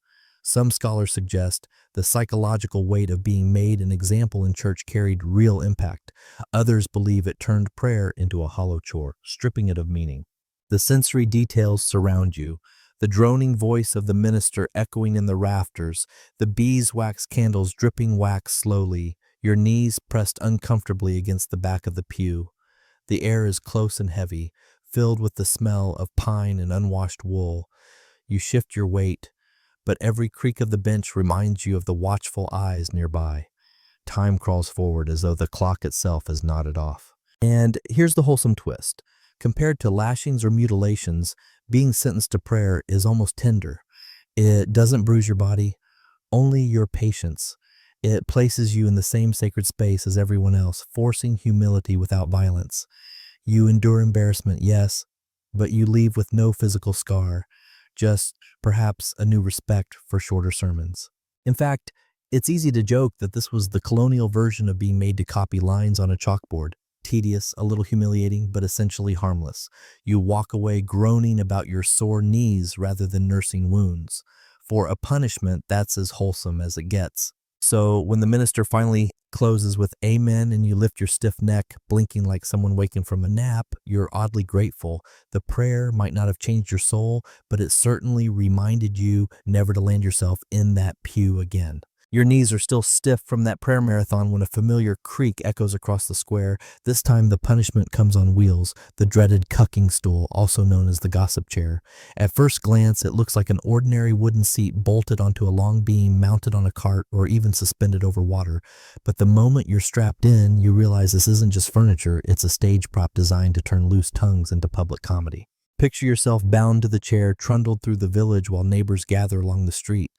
Some scholars suggest the psychological weight of being made an example in church carried real impact. Others believe it turned prayer into a hollow chore, stripping it of meaning. The sensory details surround you. The droning voice of the minister echoing in the rafters, the beeswax candles dripping wax slowly, your knees pressed uncomfortably against the back of the pew. The air is close and heavy, filled with the smell of pine and unwashed wool. You shift your weight, but every creak of the bench reminds you of the watchful eyes nearby. Time crawls forward as though the clock itself has nodded off. And here's the wholesome twist. Compared to lashings or mutilations, being sentenced to prayer is almost tender. It doesn't bruise your body, only your patience. It places you in the same sacred space as everyone else, forcing humility without violence. You endure embarrassment, yes, but you leave with no physical scar, just perhaps a new respect for shorter sermons. In fact, it's easy to joke that this was the colonial version of being made to copy lines on a chalkboard. Tedious, a little humiliating, but essentially harmless. You walk away groaning about your sore knees rather than nursing wounds. For a punishment, that's as wholesome as it gets. So when the minister finally closes with amen and you lift your stiff neck, blinking like someone waking from a nap, you're oddly grateful. The prayer might not have changed your soul, but it certainly reminded you never to land yourself in that pew again. Your knees are still stiff from that prayer marathon when a familiar creak echoes across the square. This time the punishment comes on wheels, the dreaded cucking stool, also known as the gossip chair. At first glance, it looks like an ordinary wooden seat bolted onto a long beam mounted on a cart or even suspended over water. But the moment you're strapped in, you realize this isn't just furniture, it's a stage prop designed to turn loose tongues into public comedy. Picture yourself bound to the chair, trundled through the village while neighbors gather along the street.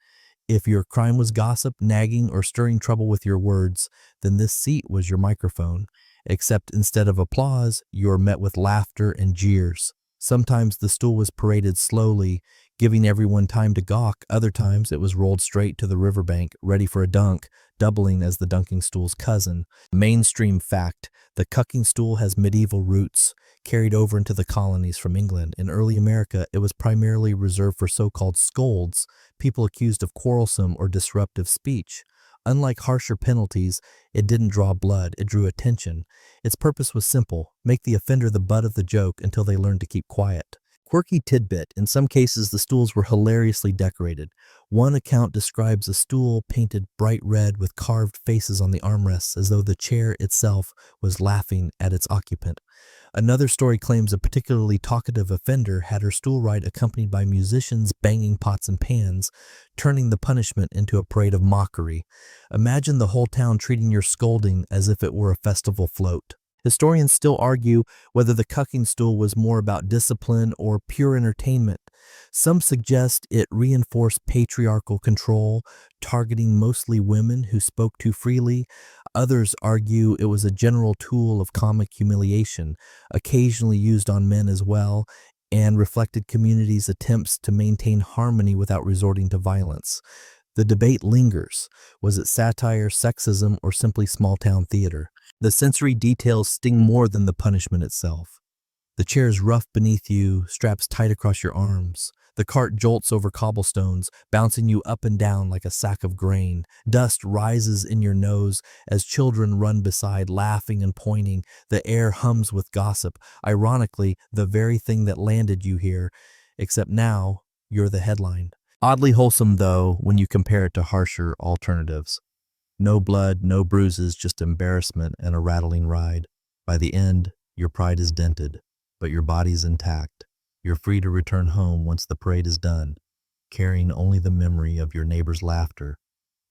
If your crime was gossip, nagging, or stirring trouble with your words, then this seat was your microphone. Except instead of applause, you are met with laughter and jeers. Sometimes the stool was paraded slowly, giving everyone time to gawk. Other times it was rolled straight to the riverbank, ready for a dunk, doubling as the dunking stool's cousin. Mainstream fact, the cucking stool has medieval roots, carried over into the colonies from England. In early America, it was primarily reserved for so-called scolds, people accused of quarrelsome or disruptive speech. Unlike harsher penalties, it didn't draw blood, it drew attention. Its purpose was simple: make the offender the butt of the joke until they learned to keep quiet. Quirky tidbit, in some cases the stools were hilariously decorated. One account describes a stool painted bright red with carved faces on the armrests as though the chair itself was laughing at its occupant. Another story claims a particularly talkative offender had her stool ride accompanied by musicians banging pots and pans, turning the punishment into a parade of mockery. Imagine the whole town treating your scolding as if it were a festival float. Historians still argue whether the cucking stool was more about discipline or pure entertainment. Some suggest it reinforced patriarchal control, targeting mostly women who spoke too freely. Others argue it was a general tool of comic humiliation, occasionally used on men as well, and reflected communities' attempts to maintain harmony without resorting to violence. The debate lingers. Was it satire, sexism, or simply small-town theater? The sensory details sting more than the punishment itself. The chair is rough beneath you, straps tight across your arms. The cart jolts over cobblestones, bouncing you up and down like a sack of grain. Dust rises in your nose as children run beside, laughing and pointing. The air hums with gossip, ironically, the very thing that landed you here, except now you're the headline. Oddly wholesome, though, when you compare it to harsher alternatives. No blood, no bruises, just embarrassment and a rattling ride. By the end, your pride is dented, but your body's intact. You're free to return home once the parade is done, carrying only the memory of your neighbor's laughter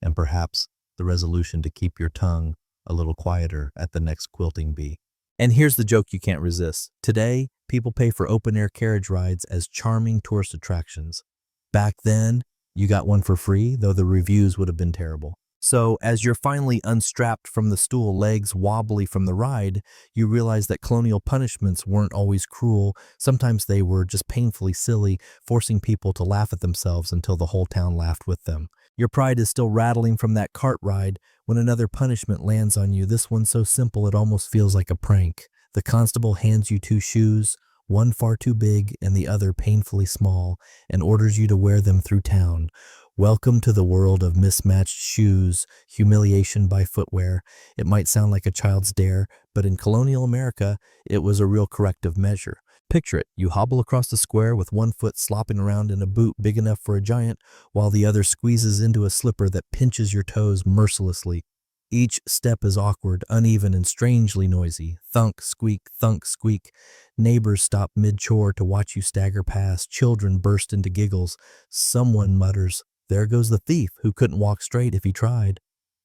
and perhaps the resolution to keep your tongue a little quieter at the next quilting bee. And here's the joke you can't resist. Today, people pay for open-air carriage rides as charming tourist attractions. Back then, you got one for free, though the reviews would have been terrible. So as you're finally unstrapped from the stool, legs wobbly from the ride, you realize that colonial punishments weren't always cruel. Sometimes they were just painfully silly, forcing people to laugh at themselves until the whole town laughed with them. Your pride is still rattling from that cart ride when another punishment lands on you, this one so simple it almost feels like a prank. The constable hands you two shoes, one far too big and the other painfully small, and orders you to wear them through town. Welcome to the world of mismatched shoes, humiliation by footwear. It might sound like a child's dare, but in colonial America, it was a real corrective measure. Picture it, you hobble across the square with one foot slopping around in a boot big enough for a giant, while the other squeezes into a slipper that pinches your toes mercilessly. Each step is awkward, uneven, and strangely noisy. Thunk, squeak, thunk, squeak. Neighbors stop mid-chore to watch you stagger past. Children burst into giggles. Someone mutters, "There goes the thief who couldn't walk straight if he tried."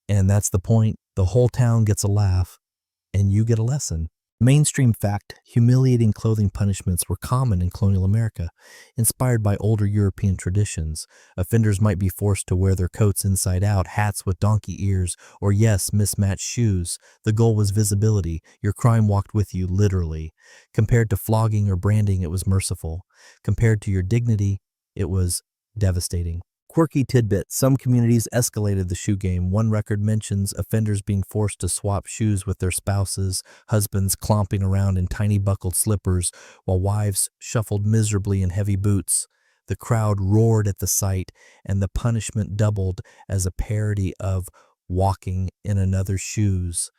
And that's the point. The whole town gets a laugh, and you get a lesson. Mainstream fact, humiliating clothing punishments were common in colonial America. Inspired by older European traditions, offenders might be forced to wear their coats inside out, hats with donkey ears, or yes, mismatched shoes. The goal was visibility. Your crime walked with you, literally. Compared to flogging or branding, it was merciful. Compared to your dignity, it was devastating. Quirky tidbit, some communities escalated the shoe game. One record mentions offenders being forced to swap shoes with their spouses, husbands clomping around in tiny buckled slippers, while wives shuffled miserably in heavy boots. The crowd roared at the sight, and the punishment doubled as a parody of walking in another's shoes.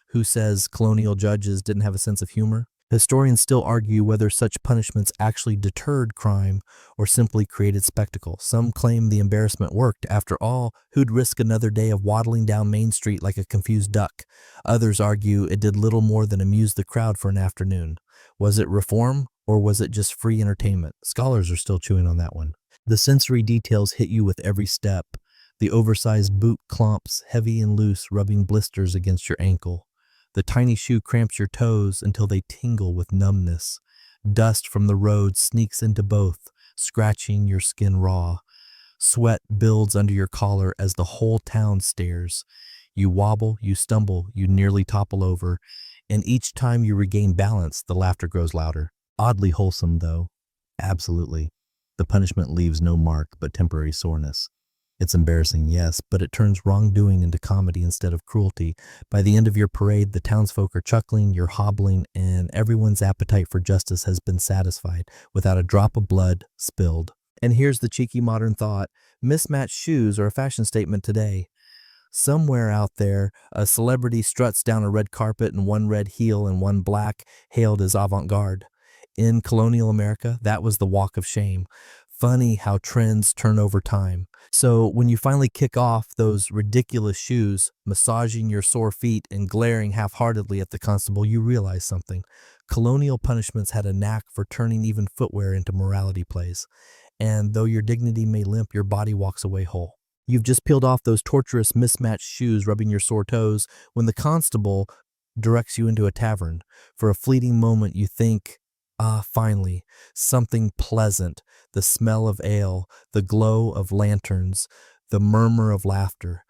Who says colonial judges didn't have a sense of humor? Historians still argue whether such punishments actually deterred crime or simply created spectacle. Some claim the embarrassment worked. After all, who'd risk another day of waddling down Main Street like a confused duck? Others argue it did little more than amuse the crowd for an afternoon. Was it reform, or was it just free entertainment? Scholars are still chewing on that one. The sensory details hit you with every step. The oversized boot clomps, heavy and loose, rubbing blisters against your ankle. The tiny shoe cramps your toes until they tingle with numbness. Dust from the road sneaks into both, scratching your skin raw. Sweat builds under your collar as the whole town stares. You wobble, you stumble, you nearly topple over, and each time you regain balance, the laughter grows louder. Oddly wholesome, though. Absolutely. The punishment leaves no mark but temporary soreness. It's embarrassing, yes, but it turns wrongdoing into comedy instead of cruelty. By the end of your parade, the townsfolk are chuckling, you're hobbling, and everyone's appetite for justice has been satisfied, without a drop of blood spilled. And here's the cheeky modern thought. Mismatched shoes are a fashion statement today. Somewhere out there, a celebrity struts down a red carpet in one red heel and one black, hailed as avant-garde. In colonial America, that was the walk of shame. Funny how trends turn over time. So when you finally kick off those ridiculous shoes, massaging your sore feet and glaring half-heartedly at the constable, you realize something. Colonial punishments had a knack for turning even footwear into morality plays. And though your dignity may limp, your body walks away whole. You've just peeled off those torturous mismatched shoes rubbing your sore toes when the constable directs you into a tavern. For a fleeting moment, you think, finally, something pleasant, the smell of ale, the glow of lanterns, the murmur of laughter.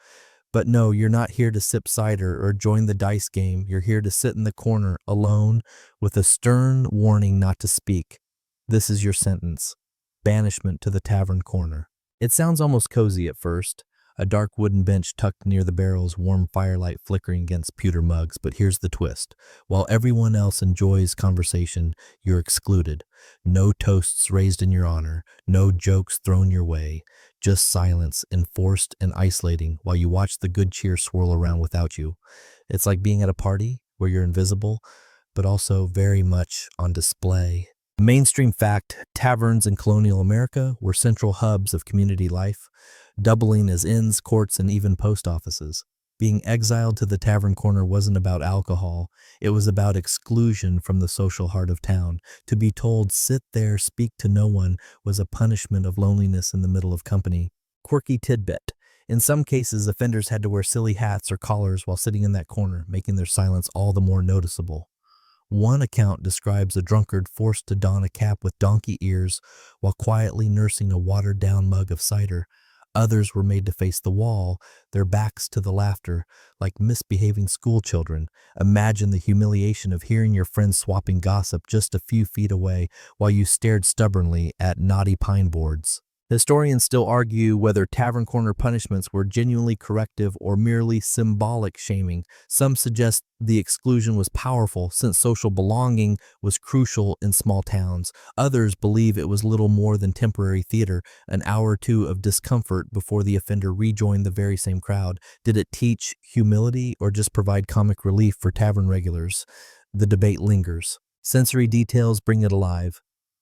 But no, you're not here to sip cider or join the dice game. You're here to sit in the corner, alone, with a stern warning not to speak. This is your sentence. Banishment to the tavern corner. It sounds almost cozy at first. A dark wooden bench tucked near the barrels, warm firelight flickering against pewter mugs. But here's the twist. While everyone else enjoys conversation, you're excluded. No toasts raised in your honor, no jokes thrown your way, just silence, enforced and isolating, while you watch the good cheer swirl around without you. It's like being at a party where you're invisible, but also very much on display. Mainstream fact, taverns in colonial America were central hubs of community life, doubling as inns, courts, and even post offices. Being exiled to the tavern corner wasn't about alcohol, it was about exclusion from the social heart of town. To be told, sit there, speak to no one, was a punishment of loneliness in the middle of company. Quirky tidbit. In some cases, offenders had to wear silly hats or collars while sitting in that corner, making their silence all the more noticeable. One account describes a drunkard forced to don a cap with donkey ears while quietly nursing a watered-down mug of cider. Others were made to face the wall, their backs to the laughter, like misbehaving schoolchildren. Imagine the humiliation of hearing your friends swapping gossip just a few feet away while you stared stubbornly at naughty pine boards. Historians still argue whether tavern corner punishments were genuinely corrective or merely symbolic shaming. Some suggest the exclusion was powerful since social belonging was crucial in small towns. Others believe it was little more than temporary theater, an hour or two of discomfort before the offender rejoined the very same crowd. Did it teach humility or just provide comic relief for tavern regulars? The debate lingers. Sensory details bring it alive.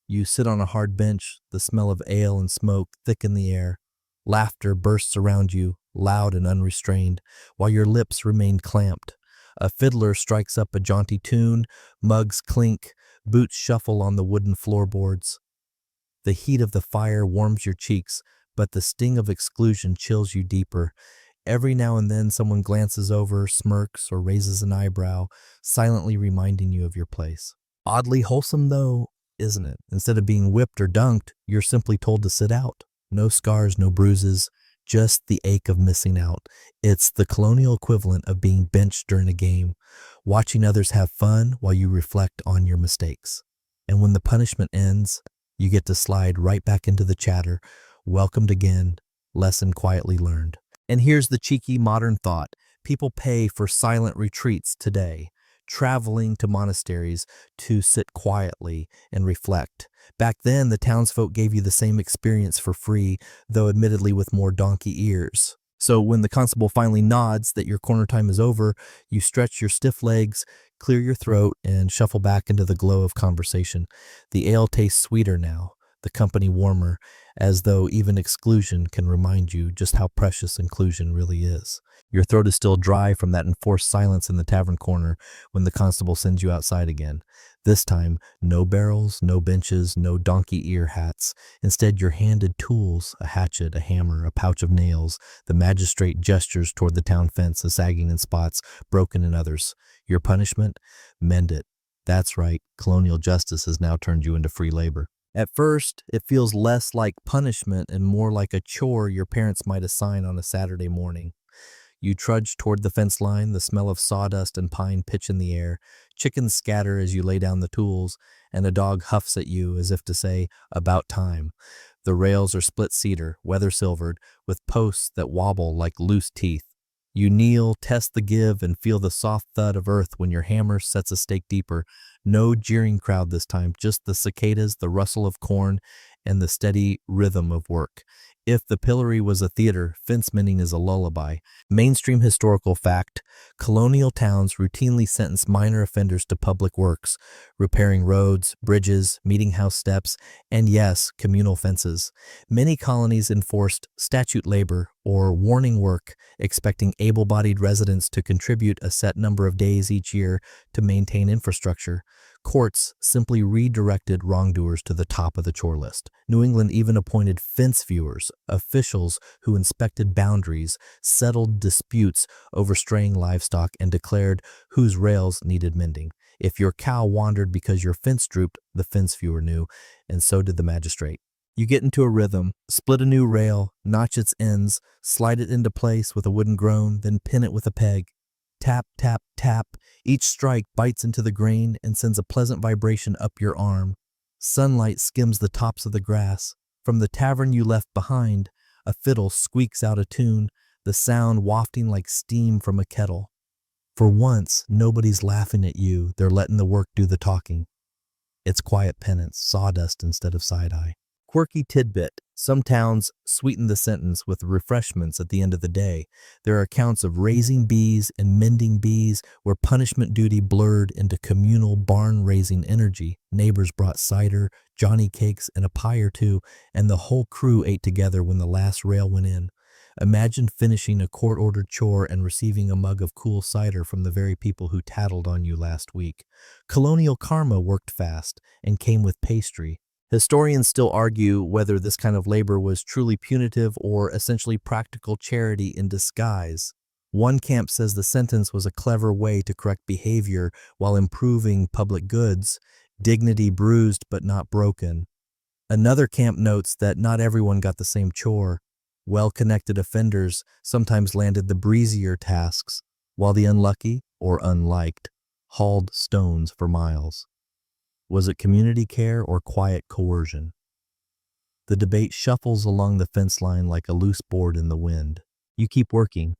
You sit on a hard bench, the smell of ale and smoke thicken the air. Laughter bursts around you, loud and unrestrained, while your lips remain clamped. A fiddler strikes up a jaunty tune, mugs clink, boots shuffle on the wooden floorboards. The heat of the fire warms your cheeks, but the sting of exclusion chills you deeper. Every now and then someone glances over, smirks, or raises an eyebrow, silently reminding you of your place. Oddly wholesome, though, isn't it? Instead of being whipped or dunked, you're simply told to sit out. No scars, no bruises, just the ache of missing out. It's the colonial equivalent of being benched during a game, watching others have fun while you reflect on your mistakes. And when the punishment ends, you get to slide right back into the chatter, welcomed again, lesson quietly learned. And here's the cheeky modern thought. People pay for silent retreats today, traveling to monasteries to sit quietly and reflect. Back then, the townsfolk gave you the same experience for free, though admittedly with more donkey ears. So when the constable finally nods that your corner time is over, you stretch your stiff legs, clear your throat, and shuffle back into the glow of conversation. The ale tastes sweeter now, the company warmer, as though even exclusion can remind you just how precious inclusion really is. Your throat is still dry from that enforced silence in the tavern corner when the constable sends you outside again. This time, no barrels, no benches, no donkey ear hats. Instead, you're handed tools, a hatchet, a hammer, a pouch of nails. The magistrate gestures toward the town fence, a sagging in spots, broken in others. Your punishment? Mend it. That's right, colonial justice has now turned you into free labor. At first, it feels less like punishment and more like a chore your parents might assign on a Saturday morning. You trudge toward the fence line, the smell of sawdust and pine pitch in the air. Chickens scatter as you lay down the tools, and a dog huffs at you as if to say, "About time." The rails are split cedar, weather-silvered, with posts that wobble like loose teeth. You kneel, test the give, and feel the soft thud of earth when your hammer sets a stake deeper. No jeering crowd this time, just the cicadas, the rustle of corn, and the steady rhythm of work. If the pillory was a theater, fence mending is a lullaby. Mainstream historical fact, colonial towns routinely sentence minor offenders to public works, repairing roads, bridges, meeting house steps, and yes, communal fences. Many colonies enforced statute labor or warning work, expecting able-bodied residents to contribute a set number of days each year to maintain infrastructure. Courts simply redirected wrongdoers to the top of the chore list. New England even appointed fence viewers, officials who inspected boundaries, settled disputes over straying livestock, and declared whose rails needed mending. If your cow wandered because your fence drooped, the fence viewer knew, and so did the magistrate. You get into a rhythm, split a new rail, notch its ends, slide it into place with a wooden groan, then pin it with a peg. Tap, tap, tap. Each strike bites into the grain and sends a pleasant vibration up your arm. Sunlight skims the tops of the grass. From the tavern you left behind, a fiddle squeaks out a tune, the sound wafting like steam from a kettle. For once, nobody's laughing at you. They're letting the work do the talking. It's quiet penance, sawdust instead of side-eye. Quirky tidbit. Some towns sweeten the sentence with refreshments at the end of the day. There are accounts of raising bees and mending bees where punishment duty blurred into communal barn-raising energy. Neighbors brought cider, johnny cakes, and a pie or two, and the whole crew ate together when the last rail went in. Imagine finishing a court-ordered chore and receiving a mug of cool cider from the very people who tattled on you last week. Colonial karma worked fast and came with pastry. Historians still argue whether this kind of labor was truly punitive or essentially practical charity in disguise. One camp says the sentence was a clever way to correct behavior while improving public goods, dignity bruised but not broken. Another camp notes that not everyone got the same chore. Well-connected offenders sometimes landed the breezier tasks, while the unlucky, or unliked, hauled stones for miles. Was it community care or quiet coercion? The debate shuffles along the fence line like a loose board in the wind. You keep working.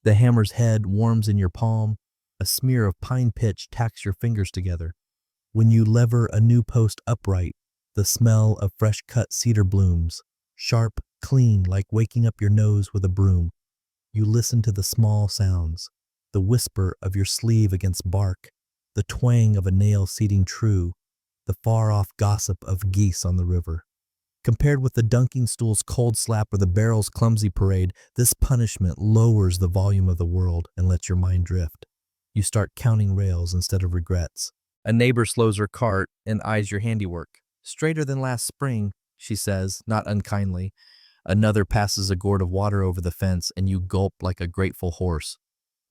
The hammer's head warms in your palm. A smear of pine pitch tacks your fingers together. When you lever a new post upright, the smell of fresh-cut cedar blooms, sharp, clean, like waking up your nose with a broom. You listen to the small sounds, the whisper of your sleeve against bark, the twang of a nail seating true, the far-off gossip of geese on the river. Compared with the dunking stool's cold slap or the barrel's clumsy parade, this punishment lowers the volume of the world and lets your mind drift. You start counting rails instead of regrets. A neighbor slows her cart and eyes your handiwork. "Straighter than last spring," she says, not unkindly. Another passes a gourd of water over the fence, and you gulp like a grateful horse.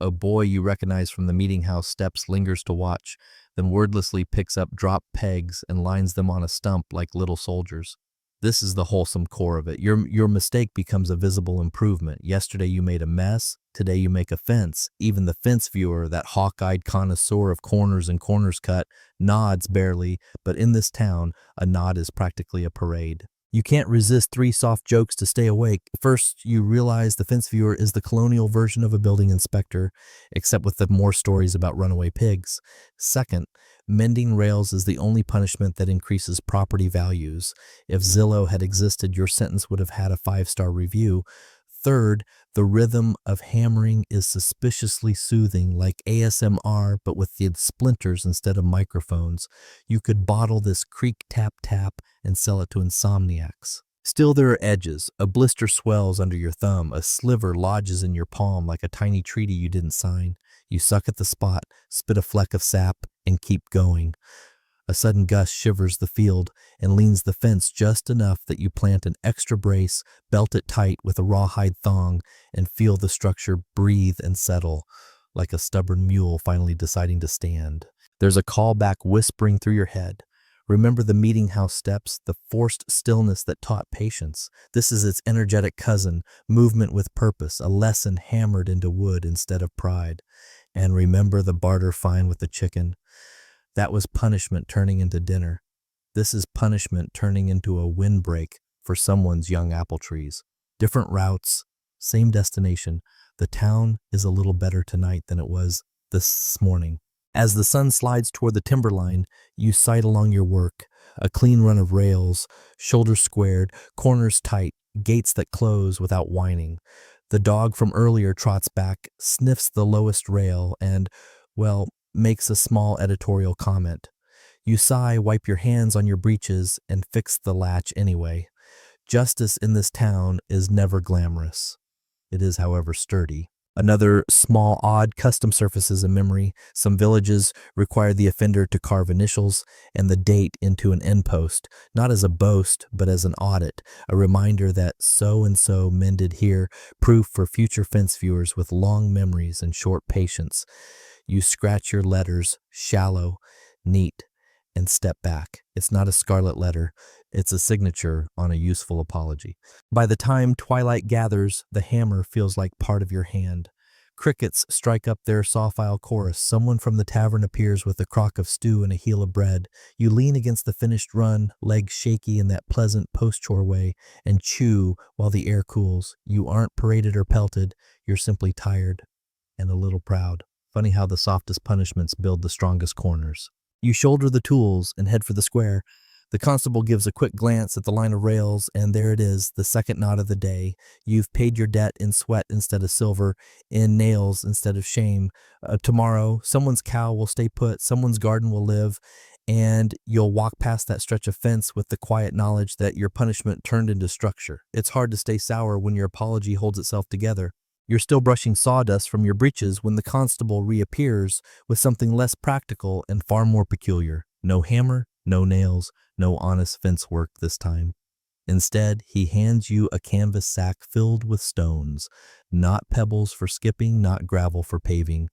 A boy you recognize from the meeting house steps lingers to watch, then wordlessly picks up dropped pegs and lines them on a stump like little soldiers. This is the wholesome core of it. Your mistake becomes a visible improvement. Yesterday you made a mess. Today you make a fence. Even the fence viewer, that hawk-eyed connoisseur of corners and corners cut, nods barely, but in this town, a nod is practically a parade. You can't resist 3 soft jokes to stay awake. First, you realize the fence viewer is the colonial version of a building inspector, except with the more stories about runaway pigs. Second, mending rails is the only punishment that increases property values. If Zillow had existed, your sentence would have had a 5-star review. Third, the rhythm of hammering is suspiciously soothing, like ASMR, but with the splinters instead of microphones. You could bottle this creak tap tap and sell it to insomniacs. Still, there are edges. A blister swells under your thumb. A sliver lodges in your palm like a tiny treaty you didn't sign. You suck at the spot, spit a fleck of sap, and keep going. A sudden gust shivers the field and leans the fence just enough that you plant an extra brace, belt it tight with a rawhide thong, and feel the structure breathe and settle, like a stubborn mule finally deciding to stand. There's a call back whispering through your head. Remember the meeting house steps, the forced stillness that taught patience. This is its energetic cousin, movement with purpose, a lesson hammered into wood instead of pride. And remember the barter fine with the chicken. That was punishment turning into dinner. This is punishment turning into a windbreak for someone's young apple trees. Different routes, same destination. The town is a little better tonight than it was this morning. As the sun slides toward the timberline, you sight along your work. A clean run of rails, shoulders squared, corners tight, gates that close without whining. The dog from earlier trots back, sniffs the lowest rail, and, well, makes a small editorial comment. You sigh, wipe your hands on your breeches, and fix the latch anyway. Justice in this town is never glamorous. It is, however, sturdy. Another small, odd custom surfaces in memory. Some villages require the offender to carve initials and the date into an end post, not as a boast, but as an audit, a reminder that so-and-so mended here, proof for future fence viewers with long memories and short patience. You scratch your letters, shallow, neat, and step back. It's not a scarlet letter. It's a signature on a useful apology. By the time twilight gathers, the hammer feels like part of your hand. Crickets strike up their saw-file chorus. Someone from the tavern appears with a crock of stew and a heel of bread. You lean against the finished run, legs shaky in that pleasant post-chore way, and chew while the air cools. You aren't paraded or pelted. You're simply tired and a little proud. Funny how the softest punishments build the strongest corners. You shoulder the tools and head for the square. The constable gives a quick glance at the line of rails, and there it is, the second knot of the day. You've paid your debt in sweat instead of silver, in nails instead of shame. Tomorrow, someone's cow will stay put, someone's garden will live, and you'll walk past that stretch of fence with the quiet knowledge that your punishment turned into structure. It's hard to stay sour when your apology holds itself together. You're still brushing sawdust from your breeches when the constable reappears with something less practical and far more peculiar. No hammer, no nails, no honest fence work this time. Instead, he hands you a canvas sack filled with stones, not pebbles for skipping, not gravel for paving,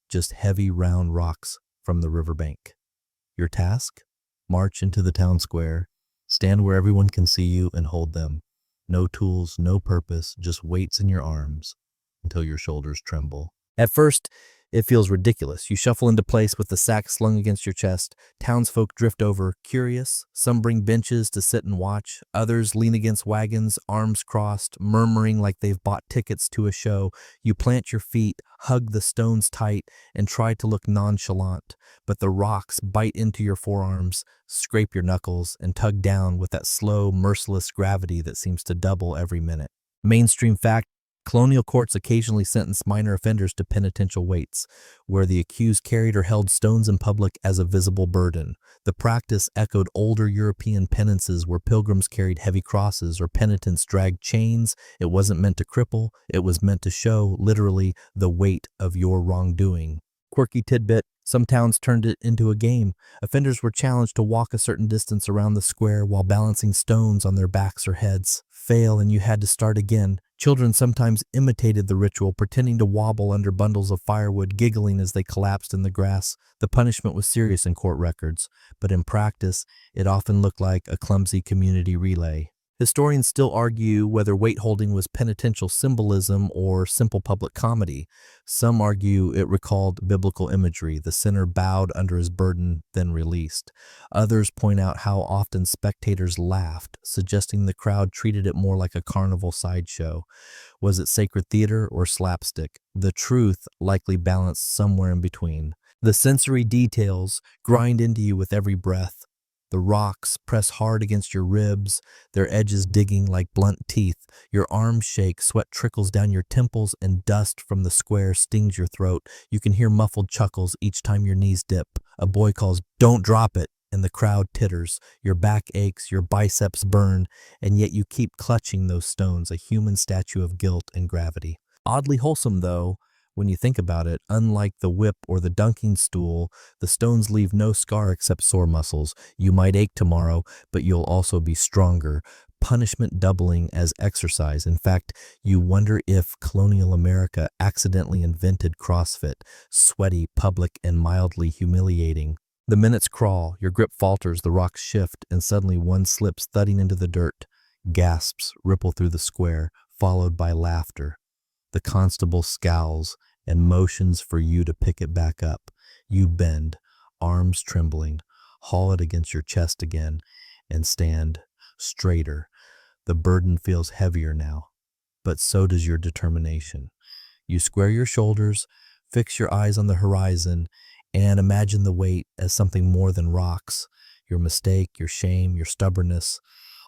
just heavy round rocks from the riverbank. Your task? March into the town square, stand where everyone can see you and hold them. No tools, no purpose, just weights in your arms until your shoulders tremble. At first, It feels ridiculous. You shuffle into place with the sack slung against your chest. Townsfolk drift over, curious. Some bring benches to sit and watch. Others lean against wagons, arms crossed, murmuring like they've bought tickets to a show. You plant your feet, hug the stones tight, and try to look nonchalant. But the rocks bite into your forearms, scrape your knuckles, and tug down with that slow, merciless gravity that seems to double every minute. Mainstream fact: colonial courts occasionally sentenced minor offenders to penitential waits, where the accused carried or held stones in public as a visible burden. The practice echoed older European penances where pilgrims carried heavy crosses or penitents dragged chains. It wasn't meant to cripple, it was meant to show, literally, the weight of your wrongdoing. Quirky tidbit: some towns turned it into a game. Offenders were challenged to walk a certain distance around the square while balancing stones on their backs or heads. Fail and you had to start again. Children sometimes imitated the ritual, pretending to wobble under bundles of firewood, giggling as they collapsed in the grass. The punishment was serious in court records, but in practice, it often looked like a clumsy community relay. Historians still argue whether weight holding was penitential symbolism or simple public comedy. Some argue it recalled biblical imagery: the sinner bowed under his burden, then released. Others point out how often spectators laughed, suggesting the crowd treated it more like a carnival sideshow. Was it sacred theater or slapstick? The truth likely balanced somewhere in between. The sensory details grind into you with every breath. The rocks press hard against your ribs, their edges digging like blunt teeth. Your arms shake, sweat trickles down your temples, and dust from the square stings your throat. You can hear muffled chuckles each time your knees dip. A boy calls, "Don't drop it," and the crowd titters. Your back aches, your biceps burn, and yet you keep clutching those stones, a human statue of guilt and gravity. Oddly wholesome, though, when you think about it. Unlike the whip or the dunking stool, the stones leave no scar except sore muscles. You might ache tomorrow, but you'll also be stronger. Punishment doubling as exercise. In fact, you wonder if colonial America accidentally invented CrossFit: sweaty, public, and mildly humiliating. The minutes crawl, your grip falters, the rocks shift, and suddenly one slips thudding into the dirt. Gasps ripple through the square, followed by laughter. The constable scowls and motions for you to pick it back up. You bend, arms trembling, haul it against your chest again, and stand straighter. The burden feels heavier now, but so does your determination. You square your shoulders, fix your eyes on the horizon, and imagine the weight as something more than rocks. Your mistake, your shame, your stubbornness,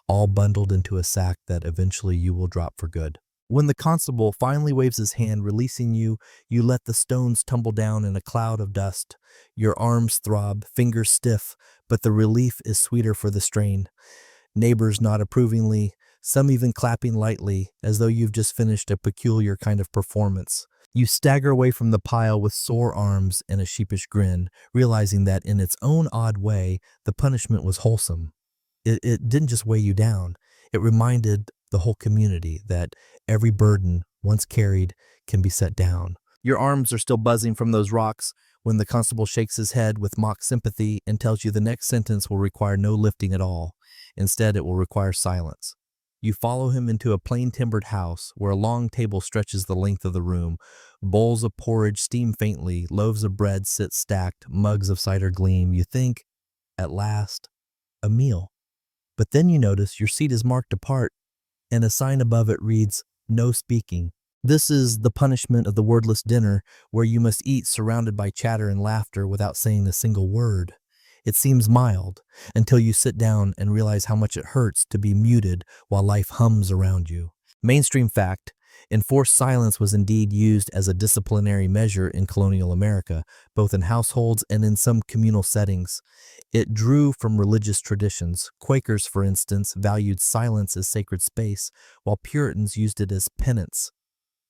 all bundled into a sack that eventually you will drop for good. When the constable finally waves his hand, releasing you, you let the stones tumble down in a cloud of dust. Your arms throb, fingers stiff, but the relief is sweeter for the strain. Neighbors nod approvingly, some even clapping lightly, as though you've just finished a peculiar kind of performance. You stagger away from the pile with sore arms and a sheepish grin, realizing that in its own odd way, the punishment was wholesome. It didn't just weigh you down. It reminded the whole community that every burden once carried can be set down. Your arms are still buzzing from those rocks when the constable shakes his head with mock sympathy and tells you the next sentence will require no lifting at all. Instead, it will require silence. You follow him into a plain-timbered house where a long table stretches the length of the room. Bowls of porridge steam faintly, loaves of bread sit stacked, mugs of cider gleam. You think, at last, a meal. But then you notice your seat is marked apart, and a sign above it reads, "No speaking." This is the punishment of the wordless dinner, where you must eat surrounded by chatter and laughter without saying a single word. It seems mild, until you sit down and realize how much it hurts to be muted while life hums around you. Mainstream fact: enforced silence was indeed used as a disciplinary measure in colonial America, both in households and in some communal settings. It drew from religious traditions. Quakers, for instance, valued silence as sacred space, while Puritans used it as penance.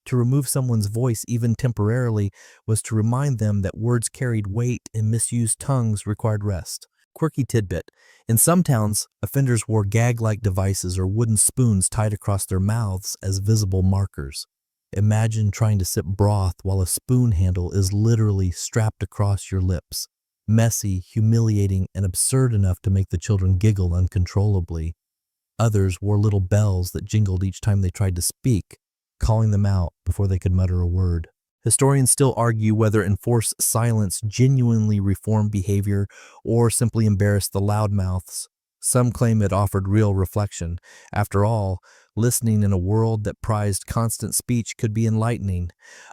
To remove someone's voice, even temporarily, was to remind them that words carried weight and misused tongues required rest. Quirky tidbit: in some towns, offenders wore gag-like devices or wooden spoons tied across their mouths as visible markers. Imagine trying to sip broth while a spoon handle is literally strapped across your lips. Messy, humiliating, and absurd enough to make the children giggle uncontrollably. Others wore little bells that jingled each time they tried to speak, calling them out before they could mutter a word. Historians still argue whether enforced silence genuinely reformed behavior or simply embarrassed the loudmouths. Some claim it offered real reflection. After all, listening in a world that prized constant speech could be enlightening.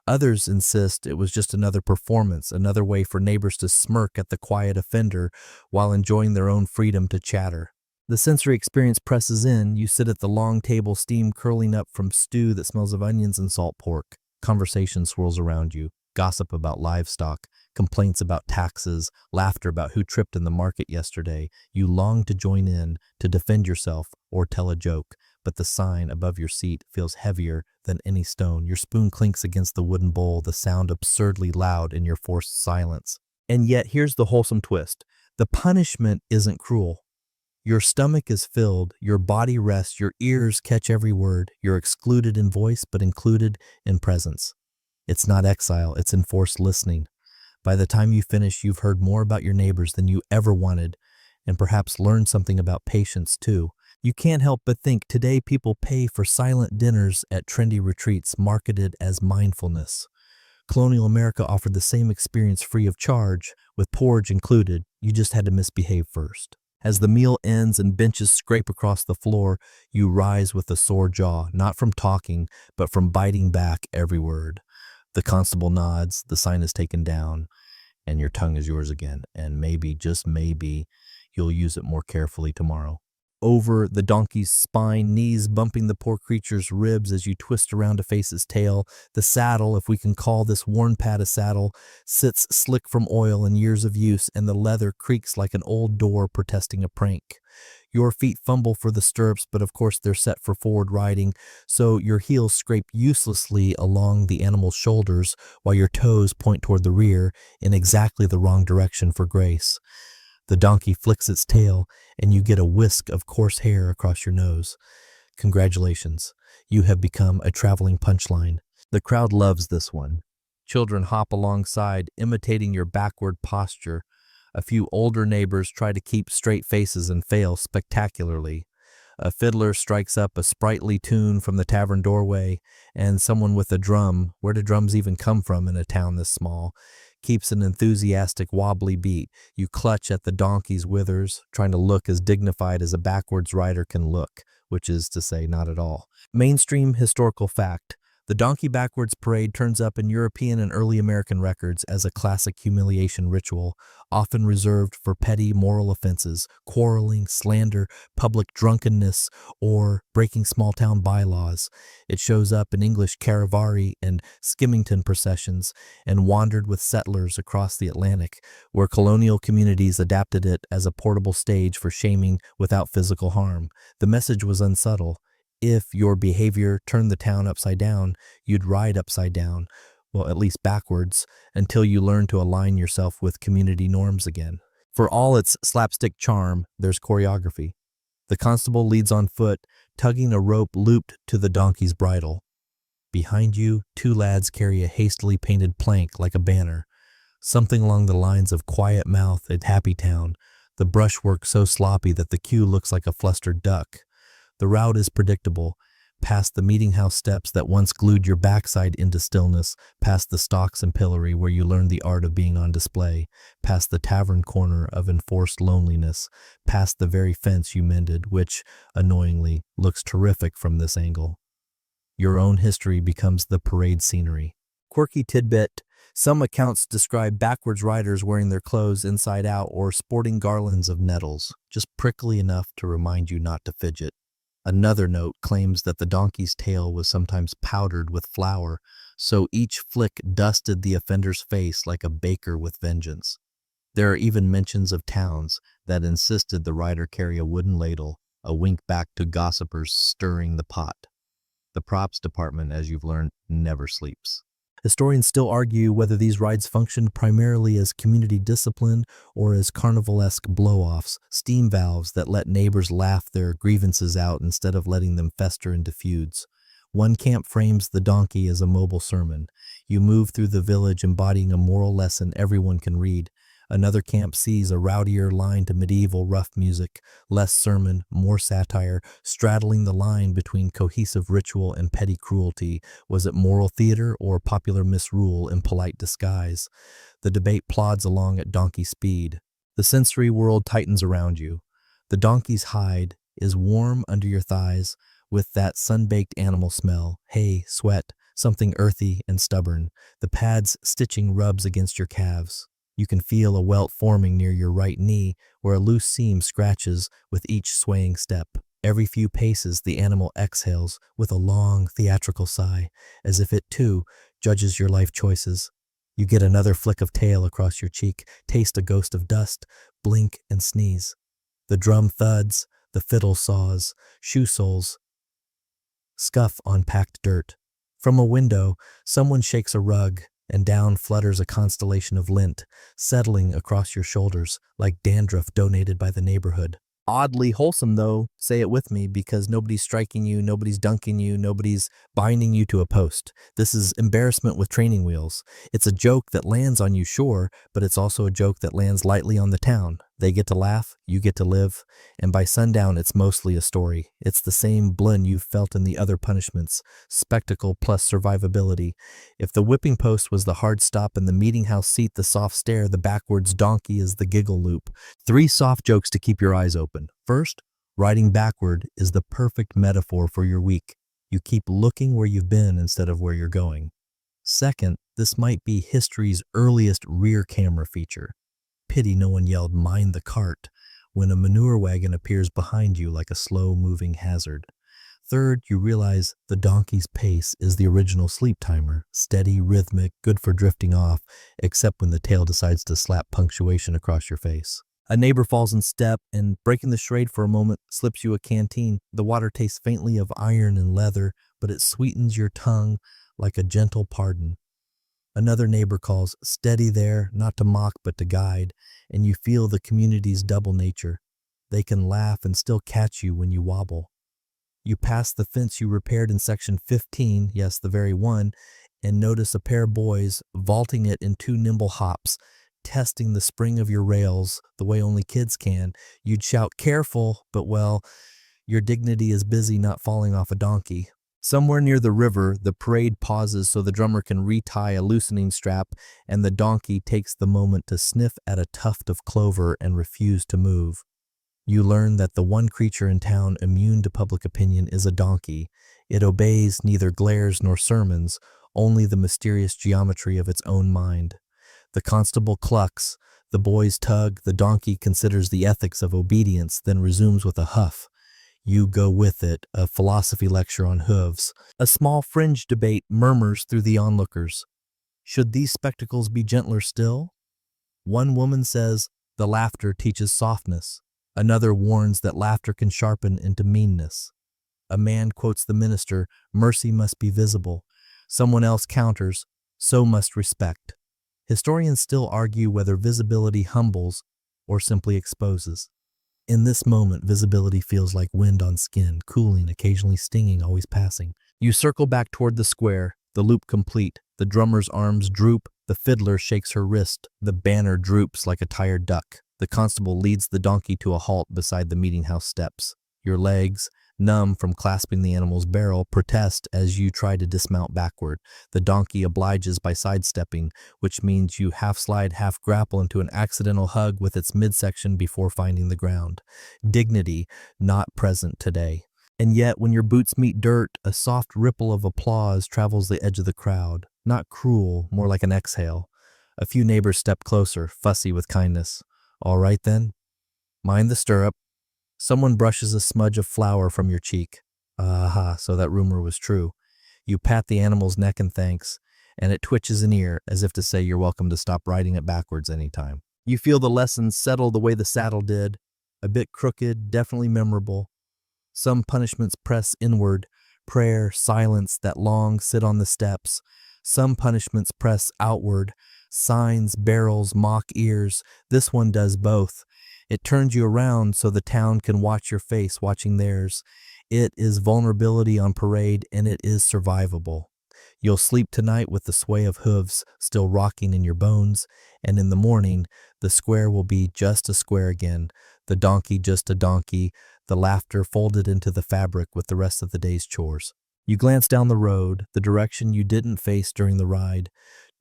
Others insist it was just another performance, another way for neighbors to smirk at the quiet offender while enjoying their own freedom to chatter. The sensory experience presses in. You sit at the long table, steam curling up from stew that smells of onions and salt pork. Conversation swirls around you, gossip about livestock, complaints about taxes, laughter about who tripped in the market yesterday. You long to join in, to defend yourself, or tell a joke, but the sign above your seat feels heavier than any stone. Your spoon clinks against the wooden bowl, the sound absurdly loud in your forced silence. And yet, here's the wholesome twist. The punishment isn't cruel. Your stomach is filled, your body rests, your ears catch every word. You're excluded in voice, but included in presence. It's not exile, it's enforced listening. By the time you finish, you've heard more about your neighbors than you ever wanted, and perhaps learned something about patience, too. You can't help but think today people pay for silent dinners at trendy retreats marketed as mindfulness. Colonial America offered the same experience free of charge, with porridge included. You just had to misbehave first. As the meal ends and benches scrape across the floor, you rise with a sore jaw, not from talking, but from biting back every word. The constable nods, the sign is taken down, and your tongue is yours again. And maybe, just maybe, you'll use it more carefully tomorrow. Over the donkey's spine, knees bumping the poor creature's ribs as you twist around to face its tail. The saddle, if we can call this worn pad a saddle, sits slick from oil and years of use, and the leather creaks like an old door protesting a prank. Your feet fumble for the stirrups, but of course they're set for forward riding, so your heels scrape uselessly along the animal's shoulders while your toes point toward the rear in exactly the wrong direction for grace. The donkey flicks its tail, and you get a whisk of coarse hair across your nose. Congratulations, you have become a traveling punchline. The crowd loves this one. Children hop alongside, imitating your backward posture. A few older neighbors try to keep straight faces and fail spectacularly. A fiddler strikes up a sprightly tune from the tavern doorway, and someone with a drum, where do drums even come from in a town this small, keeps an enthusiastic wobbly beat. You clutch at the donkey's withers, trying to look as dignified as a backwards rider can look, which is to say not at all. Mainstream historical fact. The donkey backwards parade turns up in European and early American records as a classic humiliation ritual, often reserved for petty moral offenses, quarreling, slander, public drunkenness, or breaking small-town bylaws. It shows up in English Caravari and Skimmington processions and wandered with settlers across the Atlantic, where colonial communities adapted it as a portable stage for shaming without physical harm. The message was unsubtle. If your behavior turned the town upside down, you'd ride upside down, well, at least backwards, until you learn to align yourself with community norms again. For all its slapstick charm, there's choreography. The constable leads on foot, tugging a rope looped to the donkey's bridle. Behind you, two lads carry a hastily painted plank like a banner, something along the lines of Quiet Mouth at Happy Town, the brushwork so sloppy that the cue looks like a flustered duck. The route is predictable, past the meeting house steps that once glued your backside into stillness, past the stocks and pillory where you learned the art of being on display, past the tavern corner of enforced loneliness, past the very fence you mended, which, annoyingly, looks terrific from this angle. Your own history becomes the parade scenery. Quirky tidbit. Some accounts describe backwards riders wearing their clothes inside out or sporting garlands of nettles, just prickly enough to remind you not to fidget. Another note claims that the donkey's tail was sometimes powdered with flour, so each flick dusted the offender's face like a baker with vengeance. There are even mentions of towns that insisted the rider carry a wooden ladle, a wink back to gossipers stirring the pot. The props department, as you've learned, never sleeps. Historians still argue whether these rides functioned primarily as community discipline or as carnivalesque blow-offs, steam valves that let neighbors laugh their grievances out instead of letting them fester into feuds. One camp frames the donkey as a mobile sermon. You move through the village embodying a moral lesson everyone can read. Another camp sees a rowdier line to medieval rough music, less sermon, more satire, straddling the line between cohesive ritual and petty cruelty. Was it moral theater or popular misrule in polite disguise? The debate plods along at donkey speed. The sensory world tightens around you. The donkey's hide is warm under your thighs with that sun-baked animal smell, hay, sweat, something earthy and stubborn. The pad's stitching rubs against your calves. You can feel a welt forming near your right knee where a loose seam scratches with each swaying step. Every few paces, the animal exhales with a long, theatrical sigh, as if it, too, judges your life choices. You get another flick of tail across your cheek, taste a ghost of dust, blink and sneeze. The drum thuds, the fiddle saws, shoe soles scuff on packed dirt. From a window, someone shakes a rug, and down flutters a constellation of lint, settling across your shoulders like dandruff donated by the neighborhood. Oddly wholesome, though, say it with me, because nobody's striking you, nobody's dunking you, nobody's binding you to a post. This is embarrassment with training wheels. It's a joke that lands on you, sure, but it's also a joke that lands lightly on the town. They get to laugh, you get to live, and by sundown it's mostly a story. It's the same blend you've felt in the other punishments, spectacle plus survivability. If the whipping post was the hard stop and the meeting house seat the soft stare, the backwards donkey is the giggle loop. 3 soft jokes to keep your eyes open. First, riding backward is the perfect metaphor for your week. You keep looking where you've been instead of where you're going. Second, this might be history's earliest rear camera feature. Pity no one yelled, "Mind the cart," when a manure wagon appears behind you like a slow-moving hazard. Third, you realize the donkey's pace is the original sleep timer, steady, rhythmic, good for drifting off, except when the tail decides to slap punctuation across your face. A neighbor falls in step and, breaking the charade for a moment, slips you a canteen. The water tastes faintly of iron and leather, but it sweetens your tongue like a gentle pardon. Another neighbor calls, steady there, not to mock but to guide, and you feel the community's double nature. They can laugh and still catch you when you wobble. You pass the fence you repaired in section 15, yes, the very one, and notice a pair of boys vaulting it in 2 nimble hops, testing the spring of your rails the way only kids can. You'd shout, "Careful," but well, your dignity is busy not falling off a donkey. Somewhere near the river, the parade pauses so the drummer can retie a loosening strap, and the donkey takes the moment to sniff at a tuft of clover and refuse to move. You learn that the one creature in town immune to public opinion is a donkey. It obeys neither glares nor sermons, only the mysterious geometry of its own mind. The constable clucks, the boys tug, the donkey considers the ethics of obedience, then resumes with a huff. You go with it, a philosophy lecture on hooves. A small fringe debate murmurs through the onlookers. Should these spectacles be gentler still? One woman says, the laughter teaches softness. Another warns that laughter can sharpen into meanness. A man quotes the minister, mercy must be visible. Someone else counters, so must respect. Historians still argue whether visibility humbles or simply exposes. In this moment, visibility feels like wind on skin, cooling, occasionally stinging, always passing. You circle back toward the square, the loop complete. The drummer's arms droop, the fiddler shakes her wrist, the banner droops like a tired duck. The constable leads the donkey to a halt beside the meeting house steps. Your legs, numb from clasping the animal's barrel, protest as you try to dismount backward. The donkey obliges by sidestepping, which means you half slide, half grapple into an accidental hug with its midsection before finding the ground. Dignity, not present today. And yet, when your boots meet dirt, a soft ripple of applause travels the edge of the crowd. Not cruel, more like an exhale. A few neighbors step closer, fussy with kindness. All right then, mind the stirrup. Someone brushes a smudge of flour from your cheek. Aha, so that rumor was true. You pat the animal's neck in thanks, and it twitches an ear as if to say you're welcome to stop riding it backwards anytime. You feel the lesson settle the way the saddle did, a bit crooked, definitely memorable. Some punishments press inward, prayer, silence, that long sit on the steps. Some punishments press outward, signs, barrels, mock ears. This one does both. It turns you around so the town can watch your face watching theirs. It is vulnerability on parade, and it is survivable. You'll sleep tonight with the sway of hooves still rocking in your bones, and in the morning, the square will be just a square again, the donkey just a donkey, the laughter folded into the fabric with the rest of the day's chores. You glance down the road, the direction you didn't face during the ride.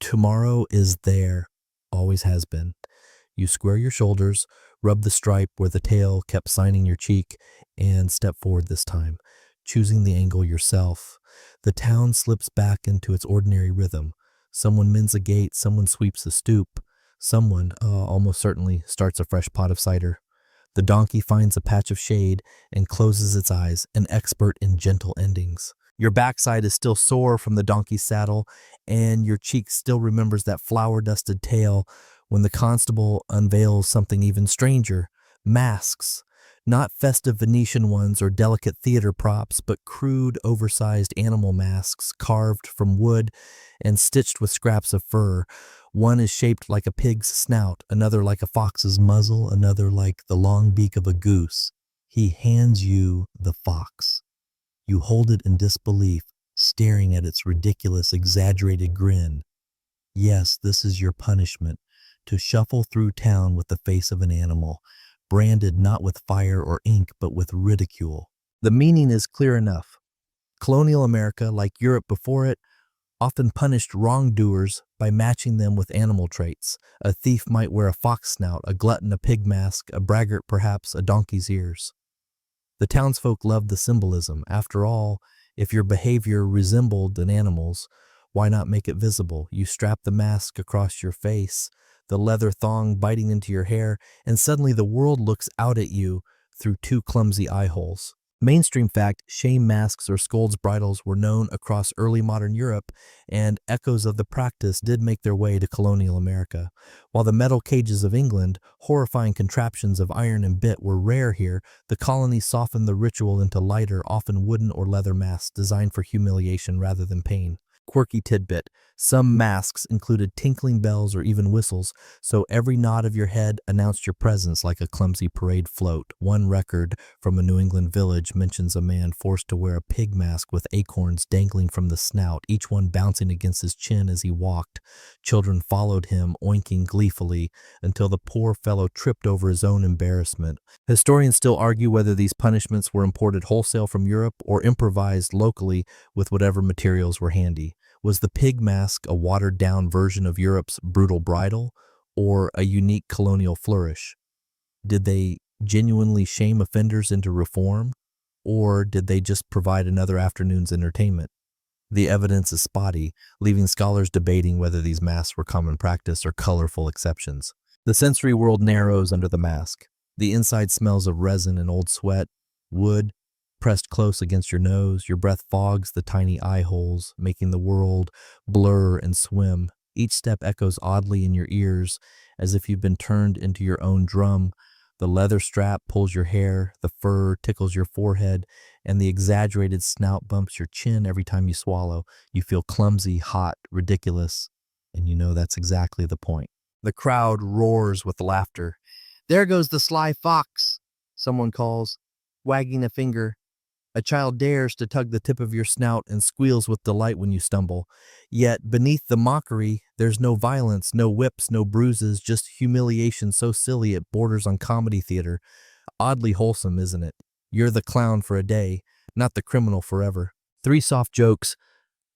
Tomorrow is there, always has been. You square your shoulders, rub the stripe where the tail kept signing your cheek, and step forward this time, choosing the angle yourself. The town slips back into its ordinary rhythm. Someone mends a gate, someone sweeps a stoop, someone, almost certainly, starts a fresh pot of cider. The donkey finds a patch of shade and closes its eyes, an expert in gentle endings. Your backside is still sore from the donkey's saddle, and your cheek still remembers that flour-dusted tail when the constable unveils something even stranger, masks. Not festive Venetian ones or delicate theater props, but crude, oversized animal masks carved from wood and stitched with scraps of fur. One is shaped like a pig's snout, another like a fox's muzzle, another like the long beak of a goose. He hands you the fox. You hold it in disbelief, staring at its ridiculous, exaggerated grin. Yes, this is your punishment, to shuffle through town with the face of an animal, branded not with fire or ink, but with ridicule. The meaning is clear enough. Colonial America, like Europe before it, often punished wrongdoers by matching them with animal traits. A thief might wear a fox snout, a glutton a pig mask, a braggart perhaps a donkey's ears. The townsfolk loved the symbolism. After all, if your behavior resembled an animal's, why not make it visible? You strap the mask across your face, the leather thong biting into your hair, and suddenly the world looks out at you through two clumsy eye holes. Mainstream fact, shame masks or scold's bridles were known across early modern Europe, and echoes of the practice did make their way to colonial America. While the metal cages of England, horrifying contraptions of iron and bit, were rare here, the colonies softened the ritual into lighter, often wooden or leather masks designed for humiliation rather than pain. Quirky tidbit. Some masks included tinkling bells or even whistles, so every nod of your head announced your presence like a clumsy parade float. One record from a New England village mentions a man forced to wear a pig mask with acorns dangling from the snout, each one bouncing against his chin as he walked. Children followed him, oinking gleefully, until the poor fellow tripped over his own embarrassment. Historians still argue whether these punishments were imported wholesale from Europe or improvised locally with whatever materials were handy. Was the pig mask a watered-down version of Europe's brutal bridle, or a unique colonial flourish? Did they genuinely shame offenders into reform, or did they just provide another afternoon's entertainment? The evidence is spotty, leaving scholars debating whether these masks were common practice or colorful exceptions. The sensory world narrows under the mask. The inside smells of resin and old sweat, wood, pressed close against your nose. Your breath fogs the tiny eye holes, making the world blur and swim. Each step echoes oddly in your ears, as if you've been turned into your own drum. The leather strap pulls your hair, the fur tickles your forehead, and the exaggerated snout bumps your chin every time you swallow. You feel clumsy, hot, ridiculous, and you know that's exactly the point. The crowd roars with laughter. "There goes the sly fox," someone calls, wagging a finger. A child dares to tug the tip of your snout and squeals with delight when you stumble. Yet beneath the mockery, there's no violence, no whips, no bruises, just humiliation so silly it borders on comedy theater. Oddly wholesome, isn't it? You're the clown for a day, not the criminal forever. 3 soft jokes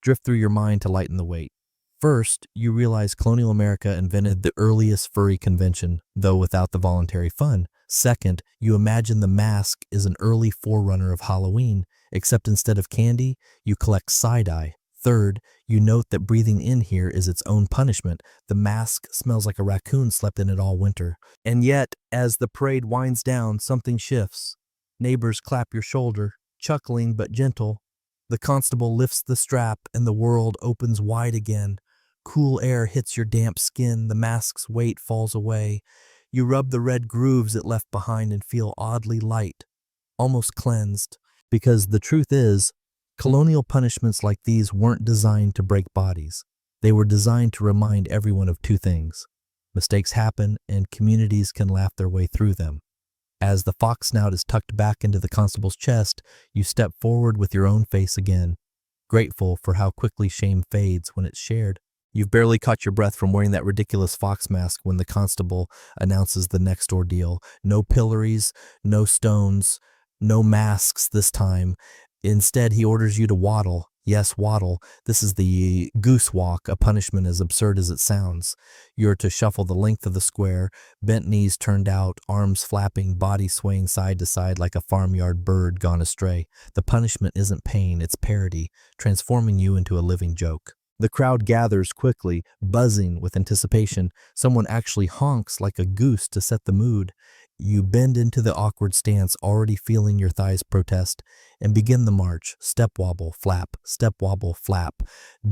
drift through your mind to lighten the weight. First, you realize colonial America invented the earliest furry convention, though without the voluntary fun. Second, you imagine the mask is an early forerunner of Halloween, except instead of candy, you collect side-eye. Third, you note that breathing in here is its own punishment. The mask smells like a raccoon slept in it all winter. And yet, as the parade winds down, something shifts. Neighbors clap your shoulder, chuckling but gentle. The constable lifts the strap and the world opens wide again. Cool air hits your damp skin, the mask's weight falls away. You rub the red grooves it left behind and feel oddly light, almost cleansed. Because the truth is, colonial punishments like these weren't designed to break bodies. They were designed to remind everyone of 2 things. Mistakes happen and communities can laugh their way through them. As the fox snout is tucked back into the constable's chest, you step forward with your own face again. grateful for how quickly shame fades when it's shared. You've barely caught your breath from wearing that ridiculous fox mask when the constable announces the next ordeal. No pillories, no stones, no masks this time. Instead, he orders you to waddle. Yes, waddle. This is the goose walk, a punishment as absurd as it sounds. You're to shuffle the length of the square, bent knees turned out, arms flapping, body swaying side to side like a farmyard bird gone astray. The punishment isn't pain, it's parody, transforming you into a living joke. The crowd gathers quickly, buzzing with anticipation. Someone actually honks like a goose to set the mood. You bend into the awkward stance, already feeling your thighs protest, and begin the march. Step wobble, flap, step wobble, flap.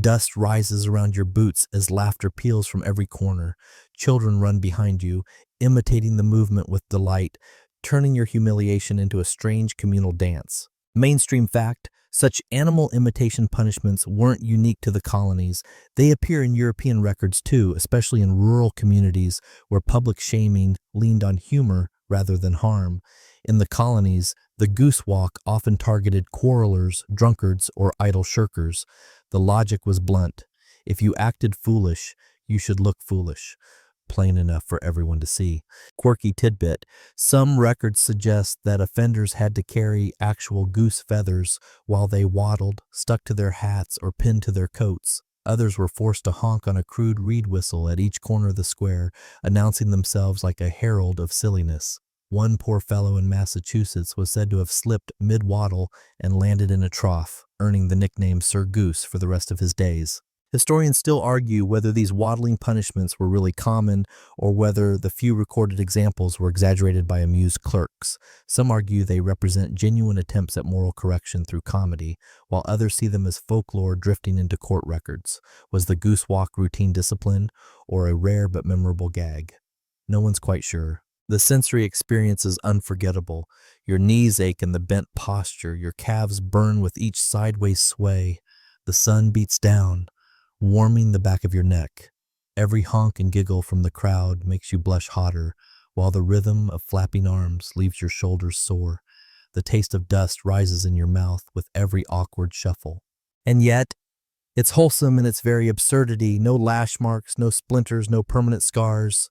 Dust rises around your boots as laughter peals from every corner. Children run behind you, imitating the movement with delight, turning your humiliation into a strange communal dance. Mainstream fact: such animal imitation punishments weren't unique to the colonies. They appear in European records too, especially in rural communities where public shaming leaned on humor rather than harm. In the colonies, the goose walk often targeted quarrelers, drunkards, or idle shirkers. The logic was blunt. If you acted foolish, you should look foolish. Plain enough for everyone to see. Quirky tidbit: some records suggest that offenders had to carry actual goose feathers while they waddled, stuck to their hats or pinned to their coats. Others were forced to honk on a crude reed whistle at each corner of the square, announcing themselves like a herald of silliness. One poor fellow in Massachusetts was said to have slipped mid-waddle and landed in a trough, earning the nickname Sir Goose for the rest of his days. Historians still argue whether these waddling punishments were really common or whether the few recorded examples were exaggerated by amused clerks. Some argue they represent genuine attempts at moral correction through comedy, while others see them as folklore drifting into court records. Was the goose walk routine discipline or a rare but memorable gag? No one's quite sure. The sensory experience is unforgettable. Your knees ache in the bent posture, your calves burn with each sideways sway. The sun beats down, warming the back of your neck. Every honk and giggle from the crowd makes you blush hotter, while the rhythm of flapping arms leaves your shoulders sore. The taste of dust rises in your mouth with every awkward shuffle. And yet, it's wholesome in its very absurdity. No lash marks, no splinters, no permanent scars.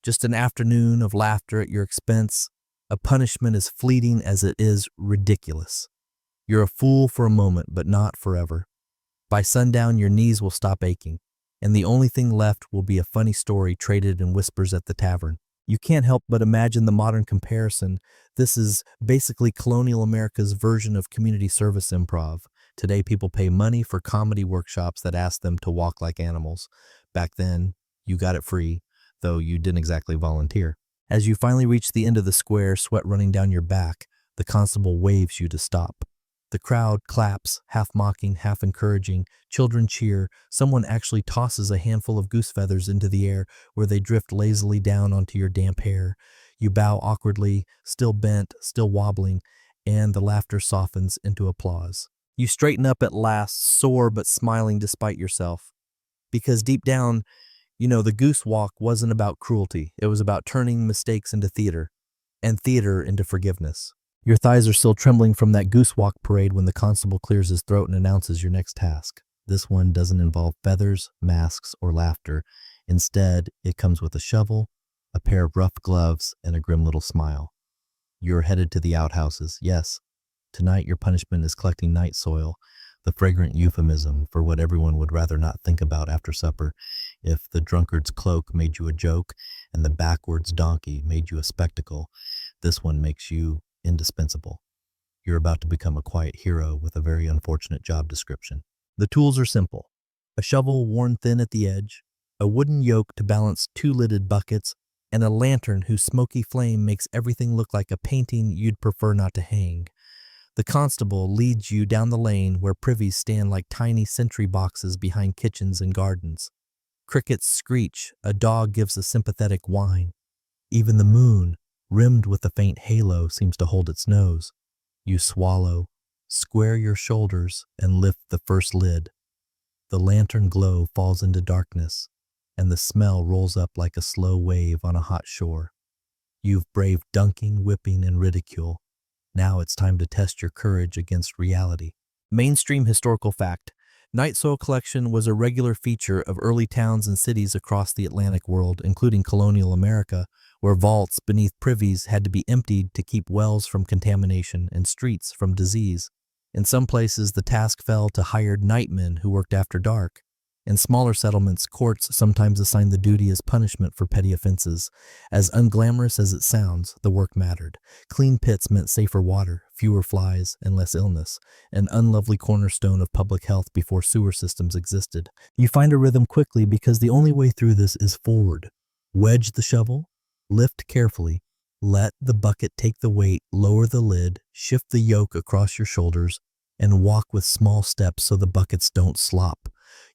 Just an afternoon of laughter at your expense. A punishment as fleeting as it is ridiculous. You're a fool for a moment, but not forever. By sundown, your knees will stop aching, and the only thing left will be a funny story traded in whispers at the tavern. You can't help but imagine the modern comparison. This is basically Colonial America's version of community service improv. Today, people pay money for comedy workshops that ask them to walk like animals. Back then, you got it free, though you didn't exactly volunteer. As you finally reach the end of the square, sweat running down your back, the constable waves you to stop. The crowd claps, half mocking, half encouraging. Children cheer. Someone actually tosses a handful of goose feathers into the air where they drift lazily down onto your damp hair. You bow awkwardly, still bent, still wobbling, and the laughter softens into applause. You straighten up at last, sore but smiling despite yourself. Because deep down, you know the goose walk wasn't about cruelty. It was about turning mistakes into theater, and theater into forgiveness. Your thighs are still trembling from that goose walk parade when the constable clears his throat and announces your next task. This one doesn't involve feathers, masks, or laughter. Instead, it comes with a shovel, a pair of rough gloves, and a grim little smile. You're headed to the outhouses. Yes, tonight your punishment is collecting night soil, the fragrant euphemism for what everyone would rather not think about after supper. If the drunkard's cloak made you a joke and the backwards donkey made you a spectacle, this one makes you indispensable. You're about to become a quiet hero with a very unfortunate job description. The tools are simple: a shovel worn thin at the edge, a wooden yoke to balance two lidded buckets, and a lantern whose smoky flame makes everything look like a painting you'd prefer not to hang. The constable leads you down the lane where privies stand like tiny sentry boxes behind kitchens and gardens. Crickets screech, a dog gives a sympathetic whine. Even the moon, rimmed with a faint halo, seems to hold its nose. You swallow, square your shoulders, and lift the first lid. The lantern glow falls into darkness, and the smell rolls up like a slow wave on a hot shore. You've braved dunking, whipping, and ridicule. Now it's time to test your courage against reality. Mainstream historical fact. Night soil collection was a regular feature of early towns and cities across the Atlantic world, including colonial America, where vaults beneath privies had to be emptied to keep wells from contamination and streets from disease. In some places, the task fell to hired nightmen who worked after dark. In smaller settlements, courts sometimes assigned the duty as punishment for petty offenses. As unglamorous as it sounds, the work mattered. Clean pits meant safer water, fewer flies, and less illness, an unlovely cornerstone of public health before sewer systems existed. You find a rhythm quickly because the only way through this is forward. Wedge the shovel, lift carefully, let the bucket take the weight, lower the lid, shift the yoke across your shoulders, and walk with small steps so the buckets don't slop.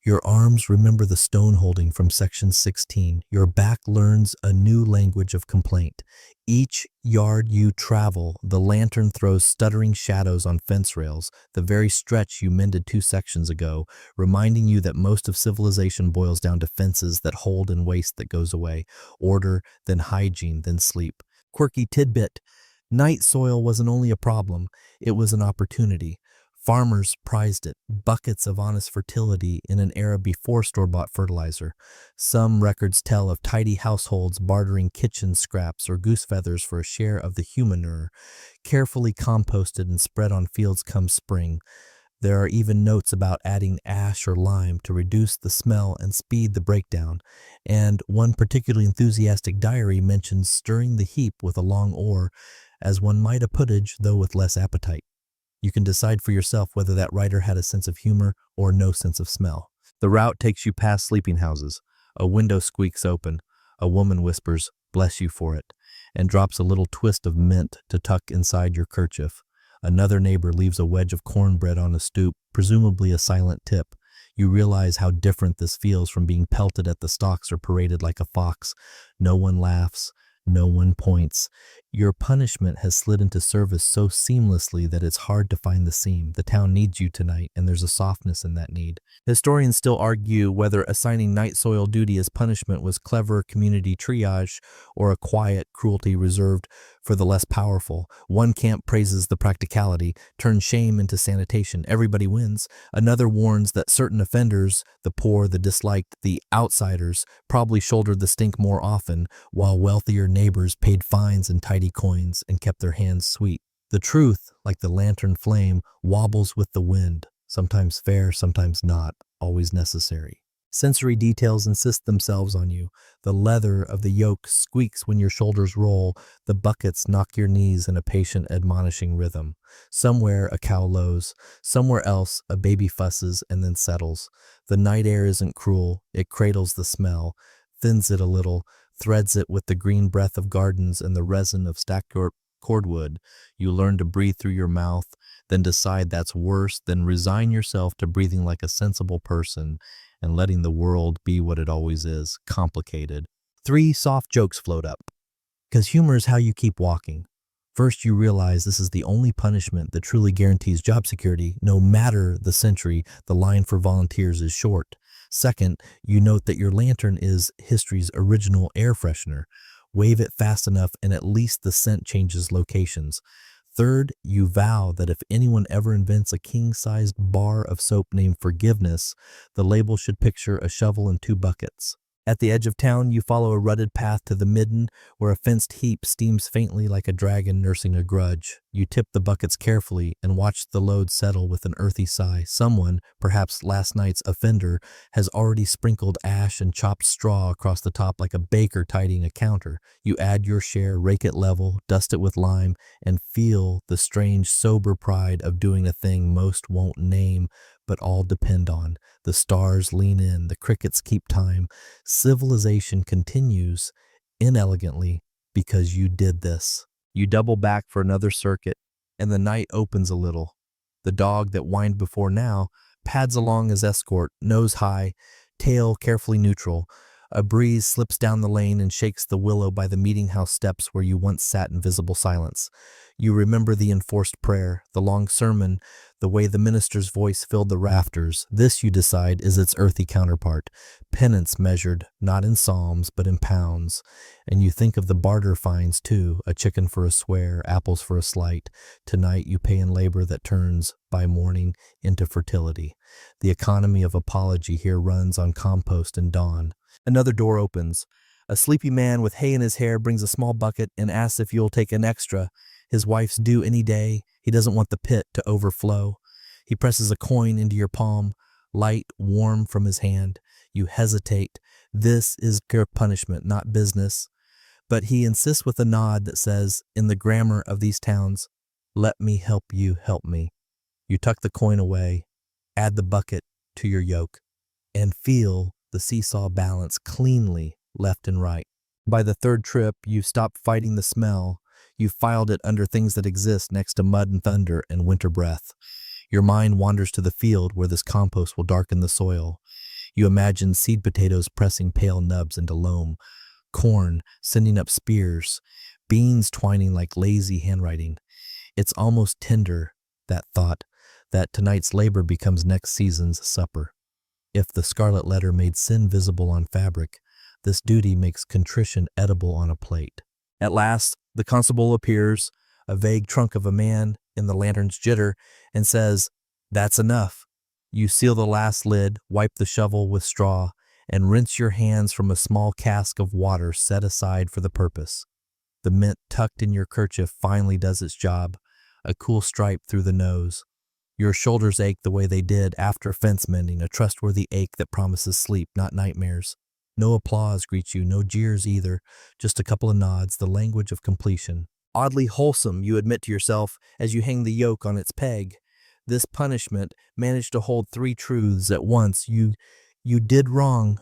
Your arms remember the stone holding from section 16. Your back learns a new language of complaint. Each yard you travel, the lantern throws stuttering shadows on fence rails, the very stretch you mended 2 sections ago, reminding you that most of civilization boils down to fences that hold and waste that goes away, order, then hygiene, then sleep. Quirky tidbit. Night soil wasn't only a problem, it was an opportunity. Farmers prized it, buckets of honest fertility in an era before store-bought fertilizer. Some records tell of tidy households bartering kitchen scraps or goose feathers for a share of the humanure, carefully composted and spread on fields come spring. There are even notes about adding ash or lime to reduce the smell and speed the breakdown, and one particularly enthusiastic diary mentions stirring the heap with a long oar, as one might a pottage, though with less appetite. You can decide for yourself whether that writer had a sense of humor or no sense of smell. The route takes you past sleeping houses. A window squeaks open. A woman whispers, "Bless you for it," and drops a little twist of mint to tuck inside your kerchief. Another neighbor leaves a wedge of cornbread on a stoop, presumably a silent tip. You realize how different this feels from being pelted at the stalks or paraded like a fox. No one laughs. No one points. Your punishment has slid into service so seamlessly that it's hard to find the seam. The town needs you tonight, and there's a softness in that need. Historians still argue whether assigning night soil duty as punishment was clever community triage or a quiet cruelty reserved for the less powerful. One camp praises the practicality, turns shame into sanitation. Everybody wins. Another warns that certain offenders, the poor, the disliked, the outsiders, probably shouldered the stink more often, while wealthier neighbors paid fines and tidy coins and kept their hands sweet. The truth, like the lantern flame, wobbles with the wind, sometimes fair, sometimes not, always necessary. Sensory details insist themselves on you. The leather of the yoke squeaks when your shoulders roll. The buckets knock your knees in a patient, admonishing rhythm. Somewhere a cow lows. Somewhere else a baby fusses and then settles. The night air isn't cruel. It cradles the smell, thins it a little, threads it with the green breath of gardens and the resin of stacked cordwood. You learn to breathe through your mouth, then decide that's worse, then resign yourself to breathing like a sensible person and letting the world be what it always is, complicated. 3 soft jokes float up. Because humor is how you keep walking. First, you realize this is the only punishment that truly guarantees job security. No matter the century, the line for volunteers is short. Second, you note that your lantern is history's original air freshener. Wave it fast enough and at least the scent changes locations. Third, you vow that if anyone ever invents a king-sized bar of soap named Forgiveness, the label should picture a shovel and 2 buckets. At the edge of town, you follow a rutted path to the midden, where a fenced heap steams faintly like a dragon nursing a grudge. You tip the buckets carefully and watch the load settle with an earthy sigh. Someone, perhaps last night's offender, has already sprinkled ash and chopped straw across the top like a baker tidying a counter. You add your share, rake it level, dust it with lime, and feel the strange, sober pride of doing a thing most won't name, but all depend on. The stars lean in, the crickets keep time. Civilization continues inelegantly because you did this. You double back for another circuit, and the night opens a little. The dog that whined before now pads along as escort, nose high, tail carefully neutral. A breeze slips down the lane and shakes the willow by the meeting house steps where you once sat in visible silence. You remember the enforced prayer, the long sermon, The way the minister's voice filled the rafters, this, you decide, is its earthy counterpart. Penance measured not in psalms, but in pounds. And you think of the barter fines, too, a chicken for a swear, apples for a slight. Tonight you pay in labor that turns, by morning, into fertility. The economy of apology here runs on compost and dawn. Another door opens. A sleepy man with hay in his hair brings a small bucket and asks if you'll take an extra. His wife's due any day. He doesn't want the pit to overflow. He presses a coin into your palm, light, warm from his hand. You hesitate. This is your punishment, not business. But he insists with a nod that says, in the grammar of these towns, "Let me help you help me." You tuck the coin away, add the bucket to your yoke, and feel the seesaw balance cleanly left and right. By the third trip, you stop fighting the smell. You filed it under things that exist next to mud and thunder and winter breath. Your mind wanders to the field where this compost will darken the soil. You imagine seed potatoes pressing pale nubs into loam, corn sending up spears, beans twining like lazy handwriting. It's almost tender, that thought, that tonight's labor becomes next season's supper. If the scarlet letter made sin visible on fabric, this duty makes contrition edible on a plate. At last, the constable appears, a vague trunk of a man in the lantern's jitter, and says, "That's enough." You seal the last lid, wipe the shovel with straw, and rinse your hands from a small cask of water set aside for the purpose. The mint tucked in your kerchief finally does its job, a cool stripe through the nose. Your shoulders ache the way they did after fence mending, a trustworthy ache that promises sleep, not nightmares. No applause greets you, no jeers either, just a couple of nods, the language of completion. Oddly wholesome, you admit to yourself as you hang the yoke on its peg. This punishment managed to hold three truths at once. You did wrong.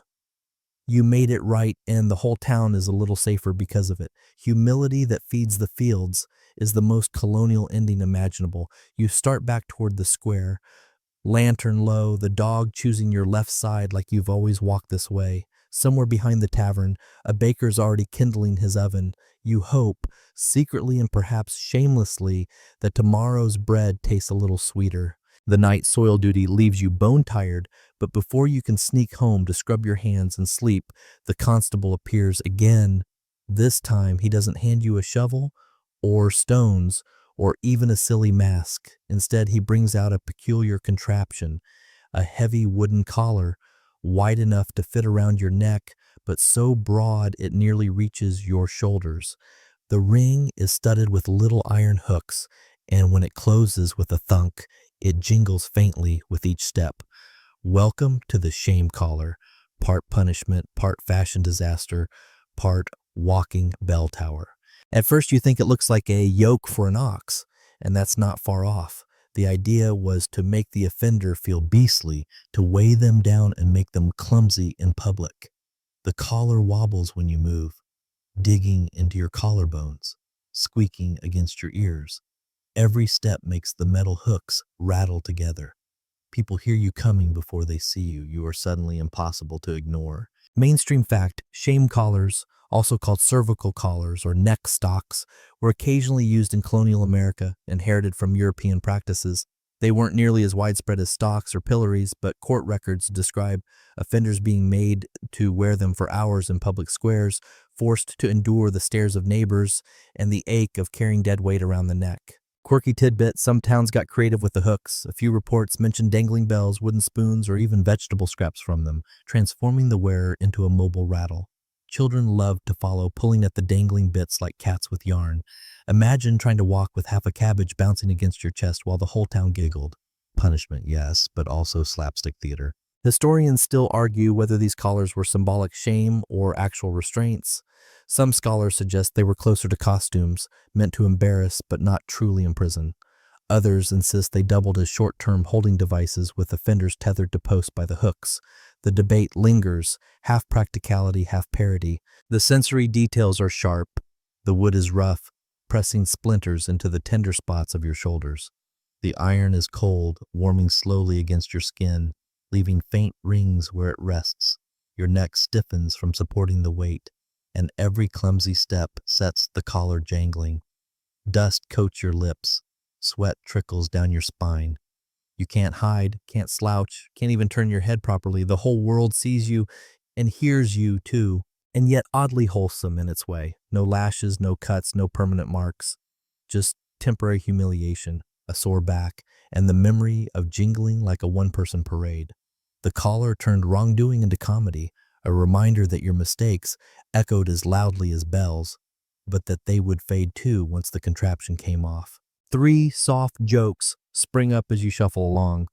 You made it right, and the whole town is a little safer because of it. Humility that feeds the fields is the most colonial ending imaginable. You start back toward the square, lantern low, the dog choosing your left side like you've always walked this way. Somewhere behind the tavern, a baker's already kindling his oven. You hope, secretly and perhaps shamelessly, that tomorrow's bread tastes a little sweeter. The night soil duty leaves you bone-tired, but before you can sneak home to scrub your hands and sleep, the constable appears again. This time, he doesn't hand you a shovel or stones or even a silly mask. Instead, he brings out a peculiar contraption, a heavy wooden collar, wide enough to fit around your neck, but so broad it nearly reaches your shoulders. The ring is studded with little iron hooks, and when it closes with a thunk, it jingles faintly with each step. Welcome to the shame collar, part punishment, part fashion disaster, part walking bell tower. At first you think it looks like a yoke for an ox, and that's not far off. The idea was to make the offender feel beastly, to weigh them down and make them clumsy in public. The collar wobbles when you move, digging into your collarbones, squeaking against your ears. Every step makes the metal hooks rattle together. People hear you coming before they see you. You are suddenly impossible to ignore. Mainstream fact, shame collars, also called cervical collars or neck stocks, were occasionally used in colonial America, inherited from European practices. They weren't nearly as widespread as stocks or pillories, but court records describe offenders being made to wear them for hours in public squares, forced to endure the stares of neighbors and the ache of carrying dead weight around the neck. Quirky tidbit, some towns got creative with the hooks. A few reports mentioned dangling bells, wooden spoons, or even vegetable scraps from them, transforming the wearer into a mobile rattle. Children loved to follow, pulling at the dangling bits like cats with yarn. Imagine trying to walk with half a cabbage bouncing against your chest while the whole town giggled. Punishment, yes, but also slapstick theater. Historians still argue whether these collars were symbolic shame or actual restraints. Some scholars suggest they were closer to costumes, meant to embarrass but not truly imprison. Others insist they doubled as short-term holding devices with offenders tethered to posts by the hooks. The debate lingers, half practicality, half parody. The sensory details are sharp. The wood is rough, pressing splinters into the tender spots of your shoulders. The iron is cold, warming slowly against your skin, leaving faint rings where it rests. Your neck stiffens from supporting the weight, and every clumsy step sets the collar jangling. Dust coats your lips. Sweat trickles down your spine. You can't hide, can't slouch, can't even turn your head properly. The whole world sees you and hears you too, and yet oddly wholesome in its way. No lashes, no cuts, no permanent marks, just temporary humiliation, a sore back, and the memory of jingling like a one-person parade. The caller turned wrongdoing into comedy, a reminder that your mistakes echoed as loudly as bells, but that they would fade too once the contraption came off. 3 soft jokes spring up as you shuffle along.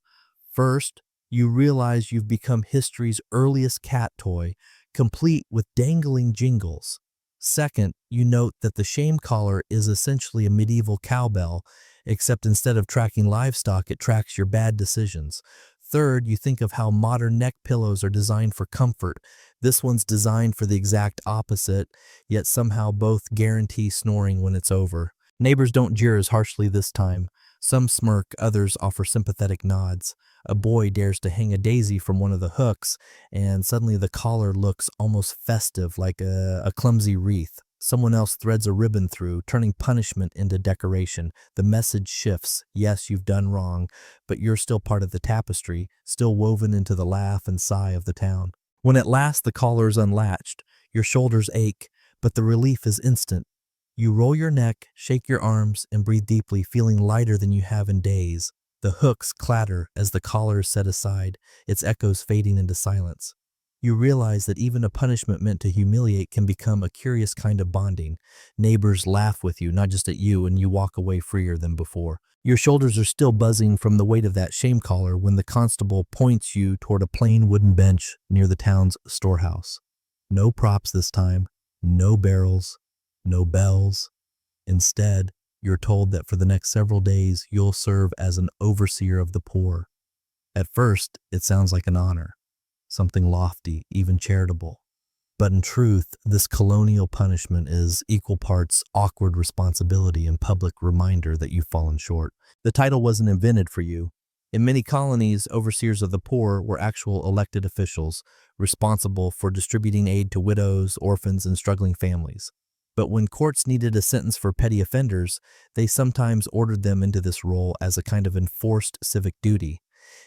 First, you realize you've become history's earliest cat toy, complete with dangling jingles. Second, you note that the shame collar is essentially a medieval cowbell, except instead of tracking livestock, it tracks your bad decisions. Third, you think of how modern neck pillows are designed for comfort. This one's designed for the exact opposite, yet somehow both guarantee snoring when it's over. Neighbors don't jeer as harshly this time. Some smirk, others offer sympathetic nods. A boy dares to hang a daisy from one of the hooks, and suddenly the collar looks almost festive, like a clumsy wreath. Someone else threads a ribbon through, turning punishment into decoration. The message shifts. Yes, you've done wrong, but you're still part of the tapestry, still woven into the laugh and sigh of the town. When at last the collar is unlatched, your shoulders ache, but the relief is instant. You roll your neck, shake your arms, and breathe deeply, feeling lighter than you have in days. The hooks clatter as the collar is set aside, its echoes fading into silence. You realize that even a punishment meant to humiliate can become a curious kind of bonding. Neighbors laugh with you, not just at you, and you walk away freer than before. Your shoulders are still buzzing from the weight of that shame collar when the constable points you toward a plain wooden bench near the town's storehouse. No props this time, no barrels, no bells. Instead, you're told that for the next several days you'll serve as an overseer of the poor. At first, it sounds like an honor, something lofty, even charitable. But in truth, this colonial punishment is equal parts awkward responsibility and public reminder that you've fallen short. The title wasn't invented for you. In many colonies, overseers of the poor were actual elected officials responsible for distributing aid to widows, orphans, and struggling families. But when courts needed a sentence for petty offenders, they sometimes ordered them into this role as a kind of enforced civic duty.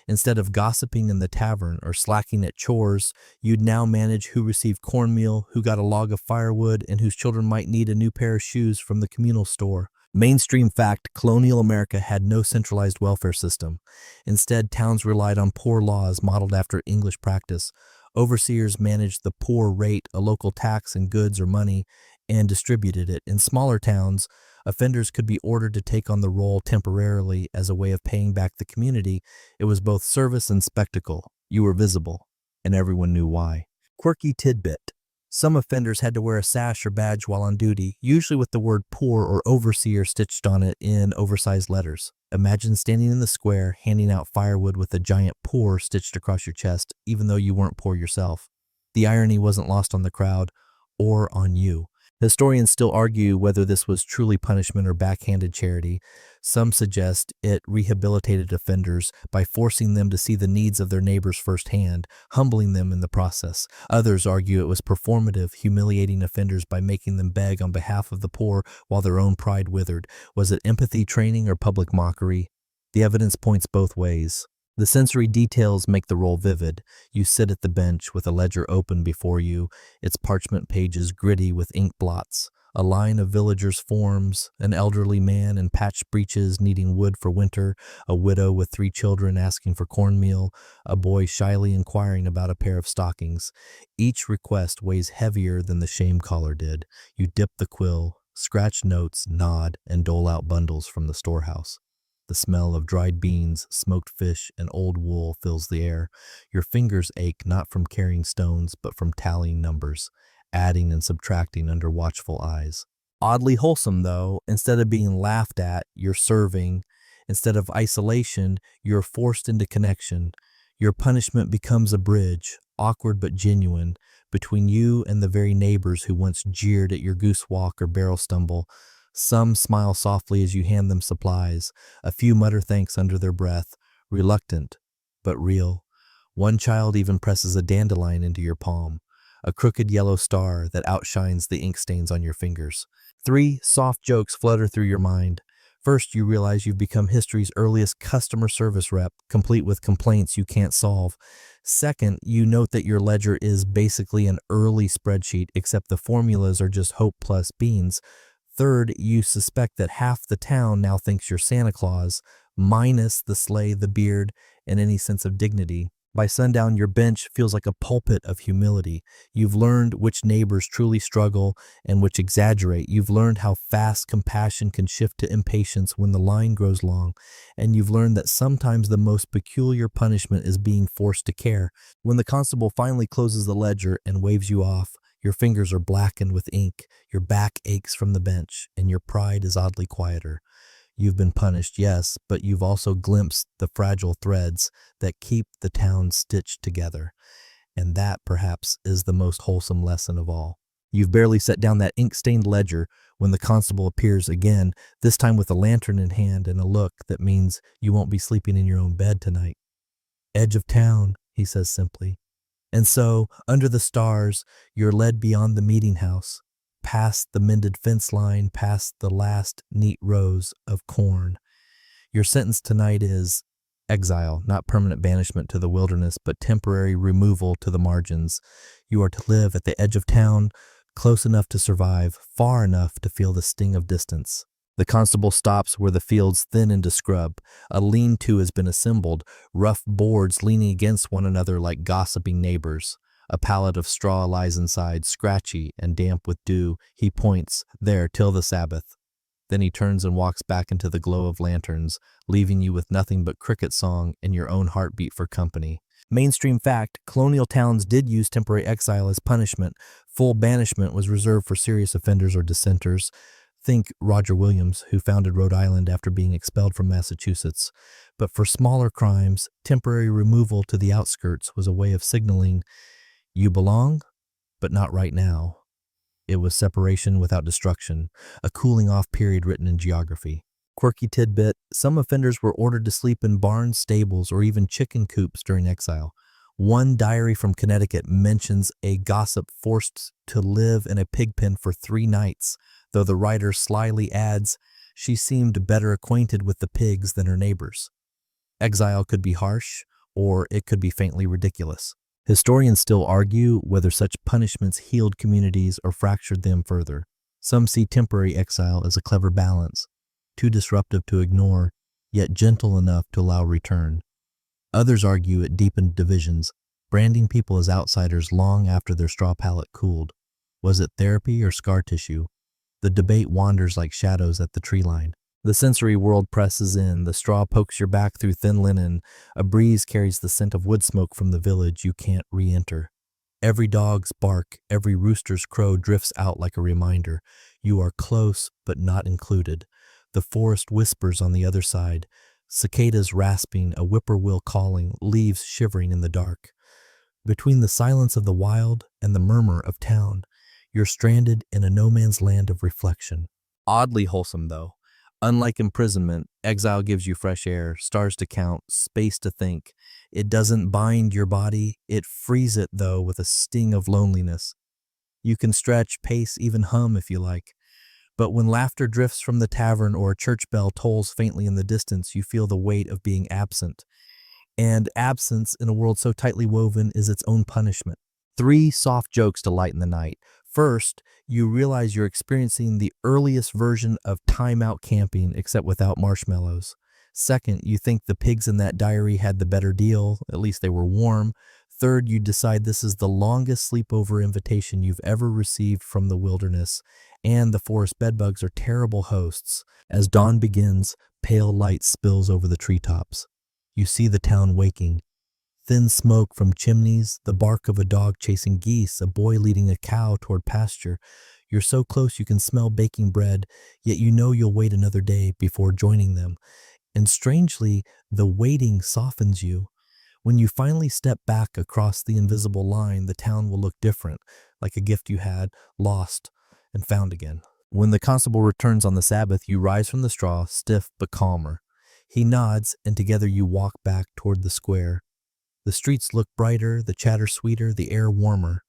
Instead of gossiping in the tavern or slacking at chores, you'd now manage who received cornmeal, who got a log of firewood, and whose children might need a new pair of shoes from the communal store. Mainstream fact, colonial America had no centralized welfare system. Instead, towns relied on poor laws modeled after English practice. Overseers managed the poor rate, a local tax in goods or money, and distributed it. In smaller towns, offenders could be ordered to take on the role temporarily as a way of paying back the community. It was both service and spectacle. You were visible, and everyone knew why. Quirky tidbit. Some offenders had to wear a sash or badge while on duty, usually with the word poor or overseer stitched on it in oversized letters. Imagine standing in the square, handing out firewood with a giant poor stitched across your chest, even though you weren't poor yourself. The irony wasn't lost on the crowd or on you. Historians still argue whether this was truly punishment or backhanded charity. Some suggest it rehabilitated offenders by forcing them to see the needs of their neighbors firsthand, humbling them in the process. Others argue it was performative, humiliating offenders by making them beg on behalf of the poor while their own pride withered. Was it empathy training or public mockery? The evidence points both ways. The sensory details make the role vivid. You sit at the bench with a ledger open before you, its parchment pages gritty with ink blots. A line of villagers forms, an elderly man in patched breeches needing wood for winter, a widow with 3 children asking for cornmeal, a boy shyly inquiring about a pair of stockings. Each request weighs heavier than the shame collar did. You dip the quill, scratch notes, nod, and dole out bundles from the storehouse. The smell of dried beans, smoked fish, and old wool fills the air. Your fingers ache not from carrying stones, but from tallying numbers, adding and subtracting under watchful eyes. Oddly wholesome, though. Instead of being laughed at, you're serving. Instead of isolation, you're forced into connection. Your punishment becomes a bridge, awkward but genuine, between you and the very neighbors who once jeered at your goose walk or barrel stumble. Some smile softly as you hand them supplies. A few mutter thanks under their breath, reluctant but real. One child even presses a dandelion into your palm, a crooked yellow star that outshines the ink stains on your fingers. 3 soft jokes flutter through your mind. First, you realize you've become history's earliest customer service rep, complete with complaints you can't solve. Second, you note that your ledger is basically an early spreadsheet, except the formulas are just hope plus beans. Third, you suspect that half the town now thinks you're Santa Claus, minus the sleigh, the beard, and any sense of dignity. By sundown, your bench feels like a pulpit of humility. You've learned which neighbors truly struggle and which exaggerate. You've learned how fast compassion can shift to impatience when the line grows long. And you've learned that sometimes the most peculiar punishment is being forced to care. When the constable finally closes the ledger and waves you off, your fingers are blackened with ink, your back aches from the bench, and your pride is oddly quieter. You've been punished, yes, but you've also glimpsed the fragile threads that keep the town stitched together. And that, perhaps, is the most wholesome lesson of all. You've barely set down that ink-stained ledger when the constable appears again, this time with a lantern in hand and a look that means you won't be sleeping in your own bed tonight. "Edge of town," he says simply. And so, under the stars, you're led beyond the meeting house, past the mended fence line, past the last neat rows of corn. Your sentence tonight is exile, not permanent banishment to the wilderness, but temporary removal to the margins. You are to live at the edge of town, close enough to survive, far enough to feel the sting of distance. The constable stops where the fields thin into scrub. A lean-to has been assembled, rough boards leaning against one another like gossiping neighbors. A pallet of straw lies inside, scratchy and damp with dew. He points, "There, till the Sabbath." Then he turns and walks back into the glow of lanterns, leaving you with nothing but cricket song and your own heartbeat for company. Mainstream fact, colonial towns did use temporary exile as punishment. Full banishment was reserved for serious offenders or dissenters. Think Roger Williams, who founded Rhode Island after being expelled from Massachusetts. But for smaller crimes, temporary removal to the outskirts was a way of signaling, you belong, but not right now. It was separation without destruction, a cooling-off period written in geography. Quirky tidbit, some offenders were ordered to sleep in barns, stables, or even chicken coops during exile. One diary from Connecticut mentions a gossip forced to live in a pig pen for 3 nights, though the writer slyly adds she seemed better acquainted with the pigs than her neighbors. Exile could be harsh, or it could be faintly ridiculous. Historians still argue whether such punishments healed communities or fractured them further. Some see temporary exile as a clever balance, too disruptive to ignore, yet gentle enough to allow return. Others argue it deepened divisions, branding people as outsiders long after their straw palate cooled. Was it therapy or scar tissue? The debate wanders like shadows at the tree line. The sensory world presses in, the straw pokes your back through thin linen, a breeze carries the scent of wood smoke from the village you can't re-enter. Every dog's bark, every rooster's crow drifts out like a reminder. You are close but not included. The forest whispers on the other side, cicadas rasping, a whippoorwill calling, leaves shivering in the dark. Between the silence of the wild and the murmur of town, you're stranded in a no-man's land of reflection. Oddly wholesome, though. Unlike imprisonment, exile gives you fresh air, stars to count, space to think. It doesn't bind your body, it frees it, though, with a sting of loneliness. You can stretch, pace, even hum if you like. But when laughter drifts from the tavern or a church bell tolls faintly in the distance, you feel the weight of being absent. And absence in a world so tightly woven is its own punishment. 3 soft jokes to lighten the night. First, you realize you're experiencing the earliest version of time-out camping, except without marshmallows. Second, you think the pigs in that diary had the better deal, at least they were warm. Third, you decide this is the longest sleepover invitation you've ever received from the wilderness, and the forest bedbugs are terrible hosts. As dawn begins, pale light spills over the treetops. You see the town waking. Thin smoke from chimneys, the bark of a dog chasing geese, a boy leading a cow toward pasture. You're so close you can smell baking bread, yet you know you'll wait another day before joining them. And strangely, the waiting softens you. When you finally step back across the invisible line, the town will look different, like a gift you had, lost, and found again. When the constable returns on the Sabbath, you rise from the straw, stiff but calmer. He nods, and together you walk back toward the square. The streets look brighter, the chatter sweeter, the air warmer.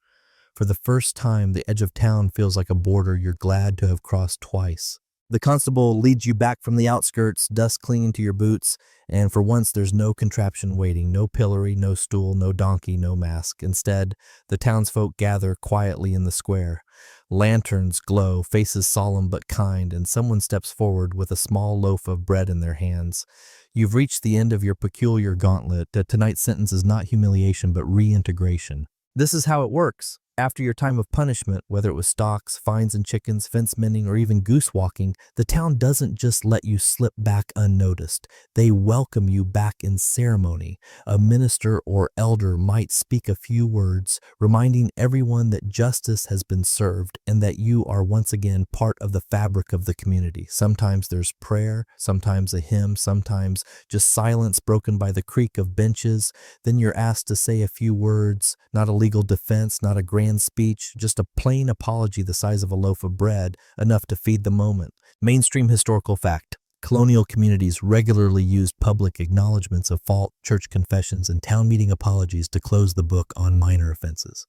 For the first time, the edge of town feels like a border you're glad to have crossed twice. The constable leads you back from the outskirts, dust clinging to your boots, and for once there's no contraption waiting, no pillory, no stool, no donkey, no mask. Instead, the townsfolk gather quietly in the square. Lanterns glow, faces solemn but kind, and someone steps forward with a small loaf of bread in their hands. You've reached the end of your peculiar gauntlet. Tonight's sentence is not humiliation, but reintegration. This is how it works. After your time of punishment, whether it was stocks, fines and chickens, fence mending, or even goose walking, the town doesn't just let you slip back unnoticed. They welcome you back in ceremony. A minister or elder might speak a few words, reminding everyone that justice has been served and that you are once again part of the fabric of the community. Sometimes there's prayer, sometimes a hymn, sometimes just silence broken by the creak of benches. Then you're asked to say a few words, not a legal defense, not a grand speech, just a plain apology the size of a loaf of bread, enough to feed the moment. Mainstream historical fact. Colonial communities regularly used public acknowledgments of fault, church confessions, and town meeting apologies to close the book on minor offenses.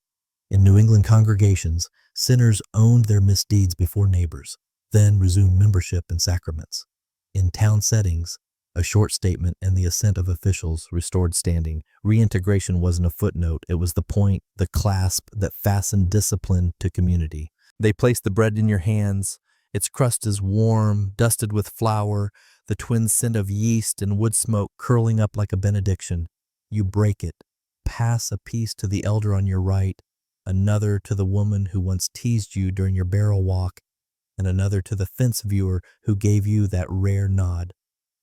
In New England congregations, sinners owned their misdeeds before neighbors, then resumed membership and sacraments. In town settings, a short statement and the assent of officials restored standing. Reintegration wasn't a footnote, it was the point, the clasp that fastened discipline to community. They place the bread in your hands. Its crust is warm, dusted with flour, the twin scent of yeast and wood smoke curling up like a benediction. You break it, pass a piece to the elder on your right, another to the woman who once teased you during your barrel walk, and another to the fence viewer who gave you that rare nod.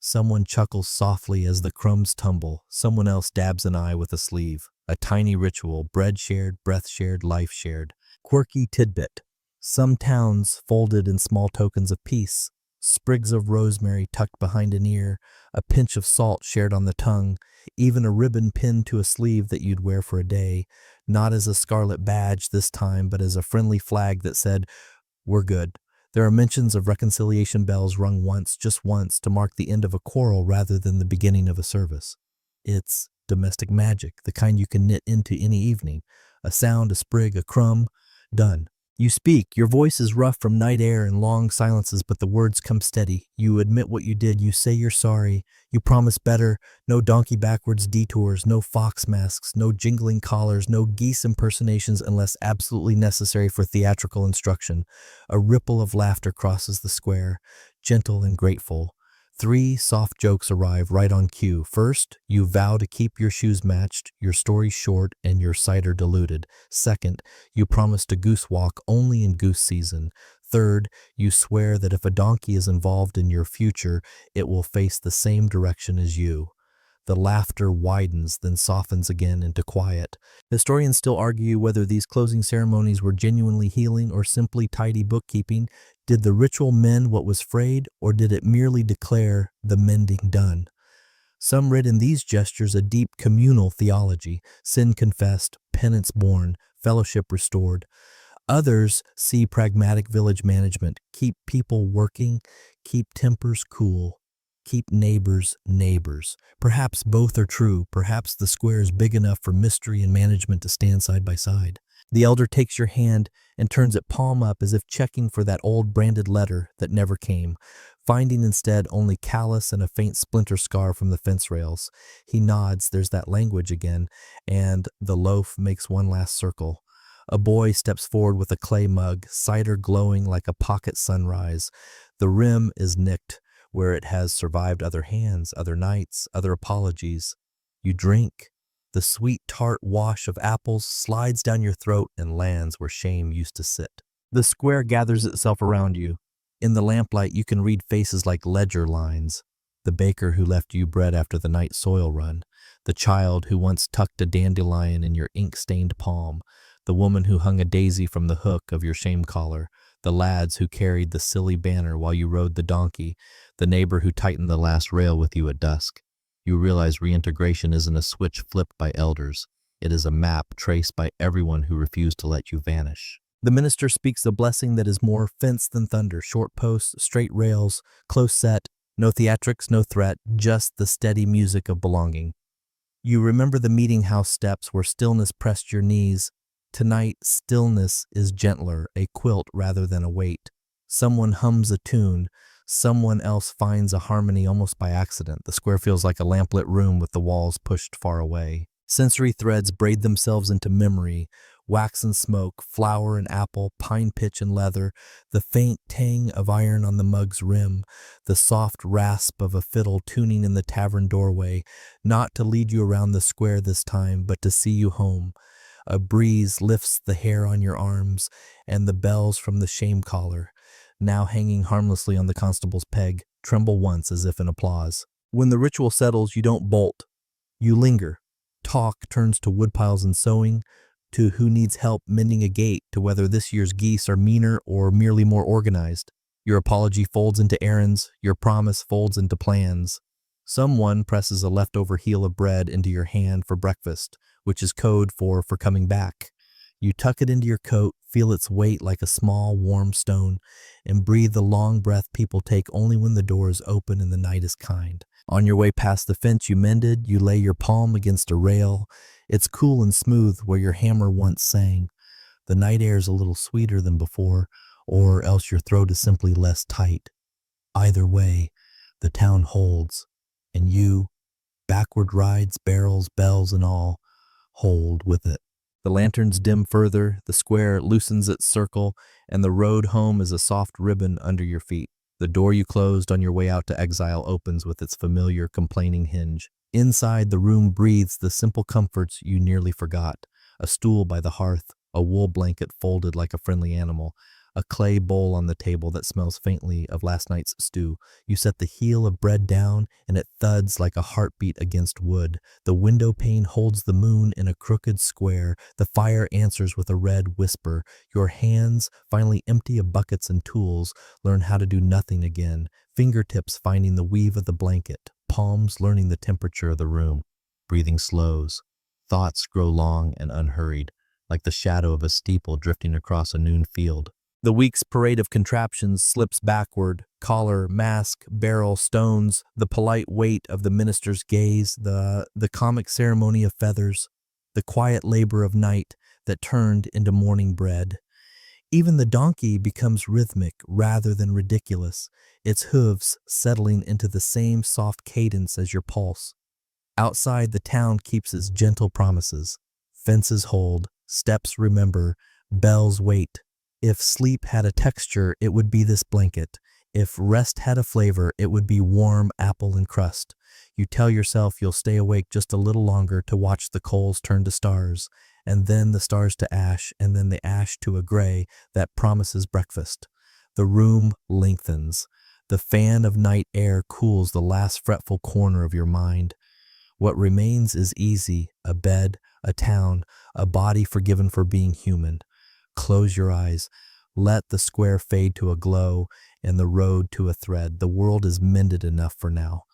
Someone chuckles softly as the crumbs tumble. Someone else dabs an eye with a sleeve. A tiny ritual, bread shared, breath shared, life shared. Quirky tidbit. Some towns folded in small tokens of peace. Sprigs of rosemary tucked behind an ear, a pinch of salt shared on the tongue, even a ribbon pinned to a sleeve that you'd wear for a day, not as a scarlet badge this time, but as a friendly flag that said, "We're good." There are mentions of reconciliation bells rung once, just once, to mark the end of a quarrel rather than the beginning of a service. It's domestic magic, the kind you can knit into any evening. A sound, a sprig, a crumb, done. You speak. Your voice is rough from night air and long silences, but the words come steady. You admit what you did. You say you're sorry. You promise better. No donkey backwards detours, no fox masks, no jingling collars, no geese impersonations unless absolutely necessary for theatrical instruction. A ripple of laughter crosses the square, gentle and grateful. 3 soft jokes arrive right on cue. First, you vow to keep your shoes matched, your story short, and your cider diluted. Second, you promise to goose walk only in goose season. Third, you swear that if a donkey is involved in your future, it will face the same direction as you. The laughter widens, then softens again into quiet. Historians still argue whether these closing ceremonies were genuinely healing or simply tidy bookkeeping. Did the ritual mend what was frayed, or did it merely declare the mending done? Some read in these gestures a deep communal theology, sin confessed, penance borne, fellowship restored. Others see pragmatic village management, keep people working, keep tempers cool, keep neighbors neighbors. Perhaps both are true. Perhaps the square is big enough for mystery and management to stand side by side. The elder takes your hand and turns it palm up as if checking for that old branded letter that never came, finding instead only callus and a faint splinter scar from the fence rails. He nods, there's that language again, and the loaf makes one last circle. A boy steps forward with a clay mug, cider glowing like a pocket sunrise. The rim is nicked, where it has survived other hands, other nights, other apologies. You drink. The sweet tart wash of apples slides down your throat and lands where shame used to sit. The square gathers itself around you. In the lamplight, you can read faces like ledger lines. The baker who left you bread after the night soil run. The child who once tucked a dandelion in your ink-stained palm. The woman who hung a daisy from the hook of your shame collar. The lads who carried the silly banner while you rode the donkey. The neighbor who tightened the last rail with you at dusk. You realize reintegration isn't a switch flipped by elders. It is a map traced by everyone who refused to let you vanish. The minister speaks a blessing that is more fence than thunder, short posts, straight rails, close set, no theatrics, no threat, just the steady music of belonging. You remember the meeting house steps where stillness pressed your knees. Tonight, stillness is gentler, a quilt rather than a weight. Someone hums a tune. Someone else finds a harmony almost by accident. The square feels like a lamplit room with the walls pushed far away. Sensory threads braid themselves into memory. Wax and smoke, flour and apple, pine pitch and leather, the faint tang of iron on the mug's rim, the soft rasp of a fiddle tuning in the tavern doorway, not to lead you around the square this time, but to see you home. A breeze lifts the hair on your arms and the bells from the shame collar, now hanging harmlessly on the constable's peg, tremble once as if in applause. When the ritual settles, you don't bolt. You linger. Talk turns to woodpiles and sewing, to who needs help mending a gate, to whether this year's geese are meaner or merely more organized. Your apology folds into errands, your promise folds into plans. Someone presses a leftover heel of bread into your hand for breakfast, which is code for coming back. You tuck it into your coat, feel its weight like a small, warm stone, and breathe the long breath people take only when the door is open and the night is kind. On your way past the fence you mended, you lay your palm against a rail. It's cool and smooth where your hammer once sang. The night air is a little sweeter than before, or else your throat is simply less tight. Either way, the town holds, and you, backward rides, barrels, bells, and all, hold with it. The lanterns dim further, the square loosens its circle, and the road home is a soft ribbon under your feet. The door you closed on your way out to exile opens with its familiar, complaining hinge. Inside, the room breathes the simple comforts you nearly forgot. A stool by the hearth, a wool blanket folded like a friendly animal, a clay bowl on the table that smells faintly of last night's stew. You set the heel of bread down, and it thuds like a heartbeat against wood. The window pane holds the moon in a crooked square. The fire answers with a red whisper. Your hands, finally empty of buckets and tools, learn how to do nothing again. Fingertips finding the weave of the blanket. Palms learning the temperature of the room. Breathing slows. Thoughts grow long and unhurried, like the shadow of a steeple drifting across a noon field. The week's parade of contraptions slips backward. Collar, mask, barrel, stones, the polite weight of the minister's gaze, the comic ceremony of feathers, the quiet labor of night that turned into morning bread. Even the donkey becomes rhythmic rather than ridiculous, its hooves settling into the same soft cadence as your pulse. Outside, the town keeps its gentle promises. Fences hold, steps remember, bells wait. If sleep had a texture, it would be this blanket. If rest had a flavor, it would be warm apple and crust. You tell yourself you'll stay awake just a little longer to watch the coals turn to stars, and then the stars to ash, and then the ash to a gray that promises breakfast. The room lengthens. The fan of night air cools the last fretful corner of your mind. What remains is easy, a bed, a town, a body forgiven for being human. Close your eyes. Let the square fade to a glow and the road to a thread. The world is mended enough for now.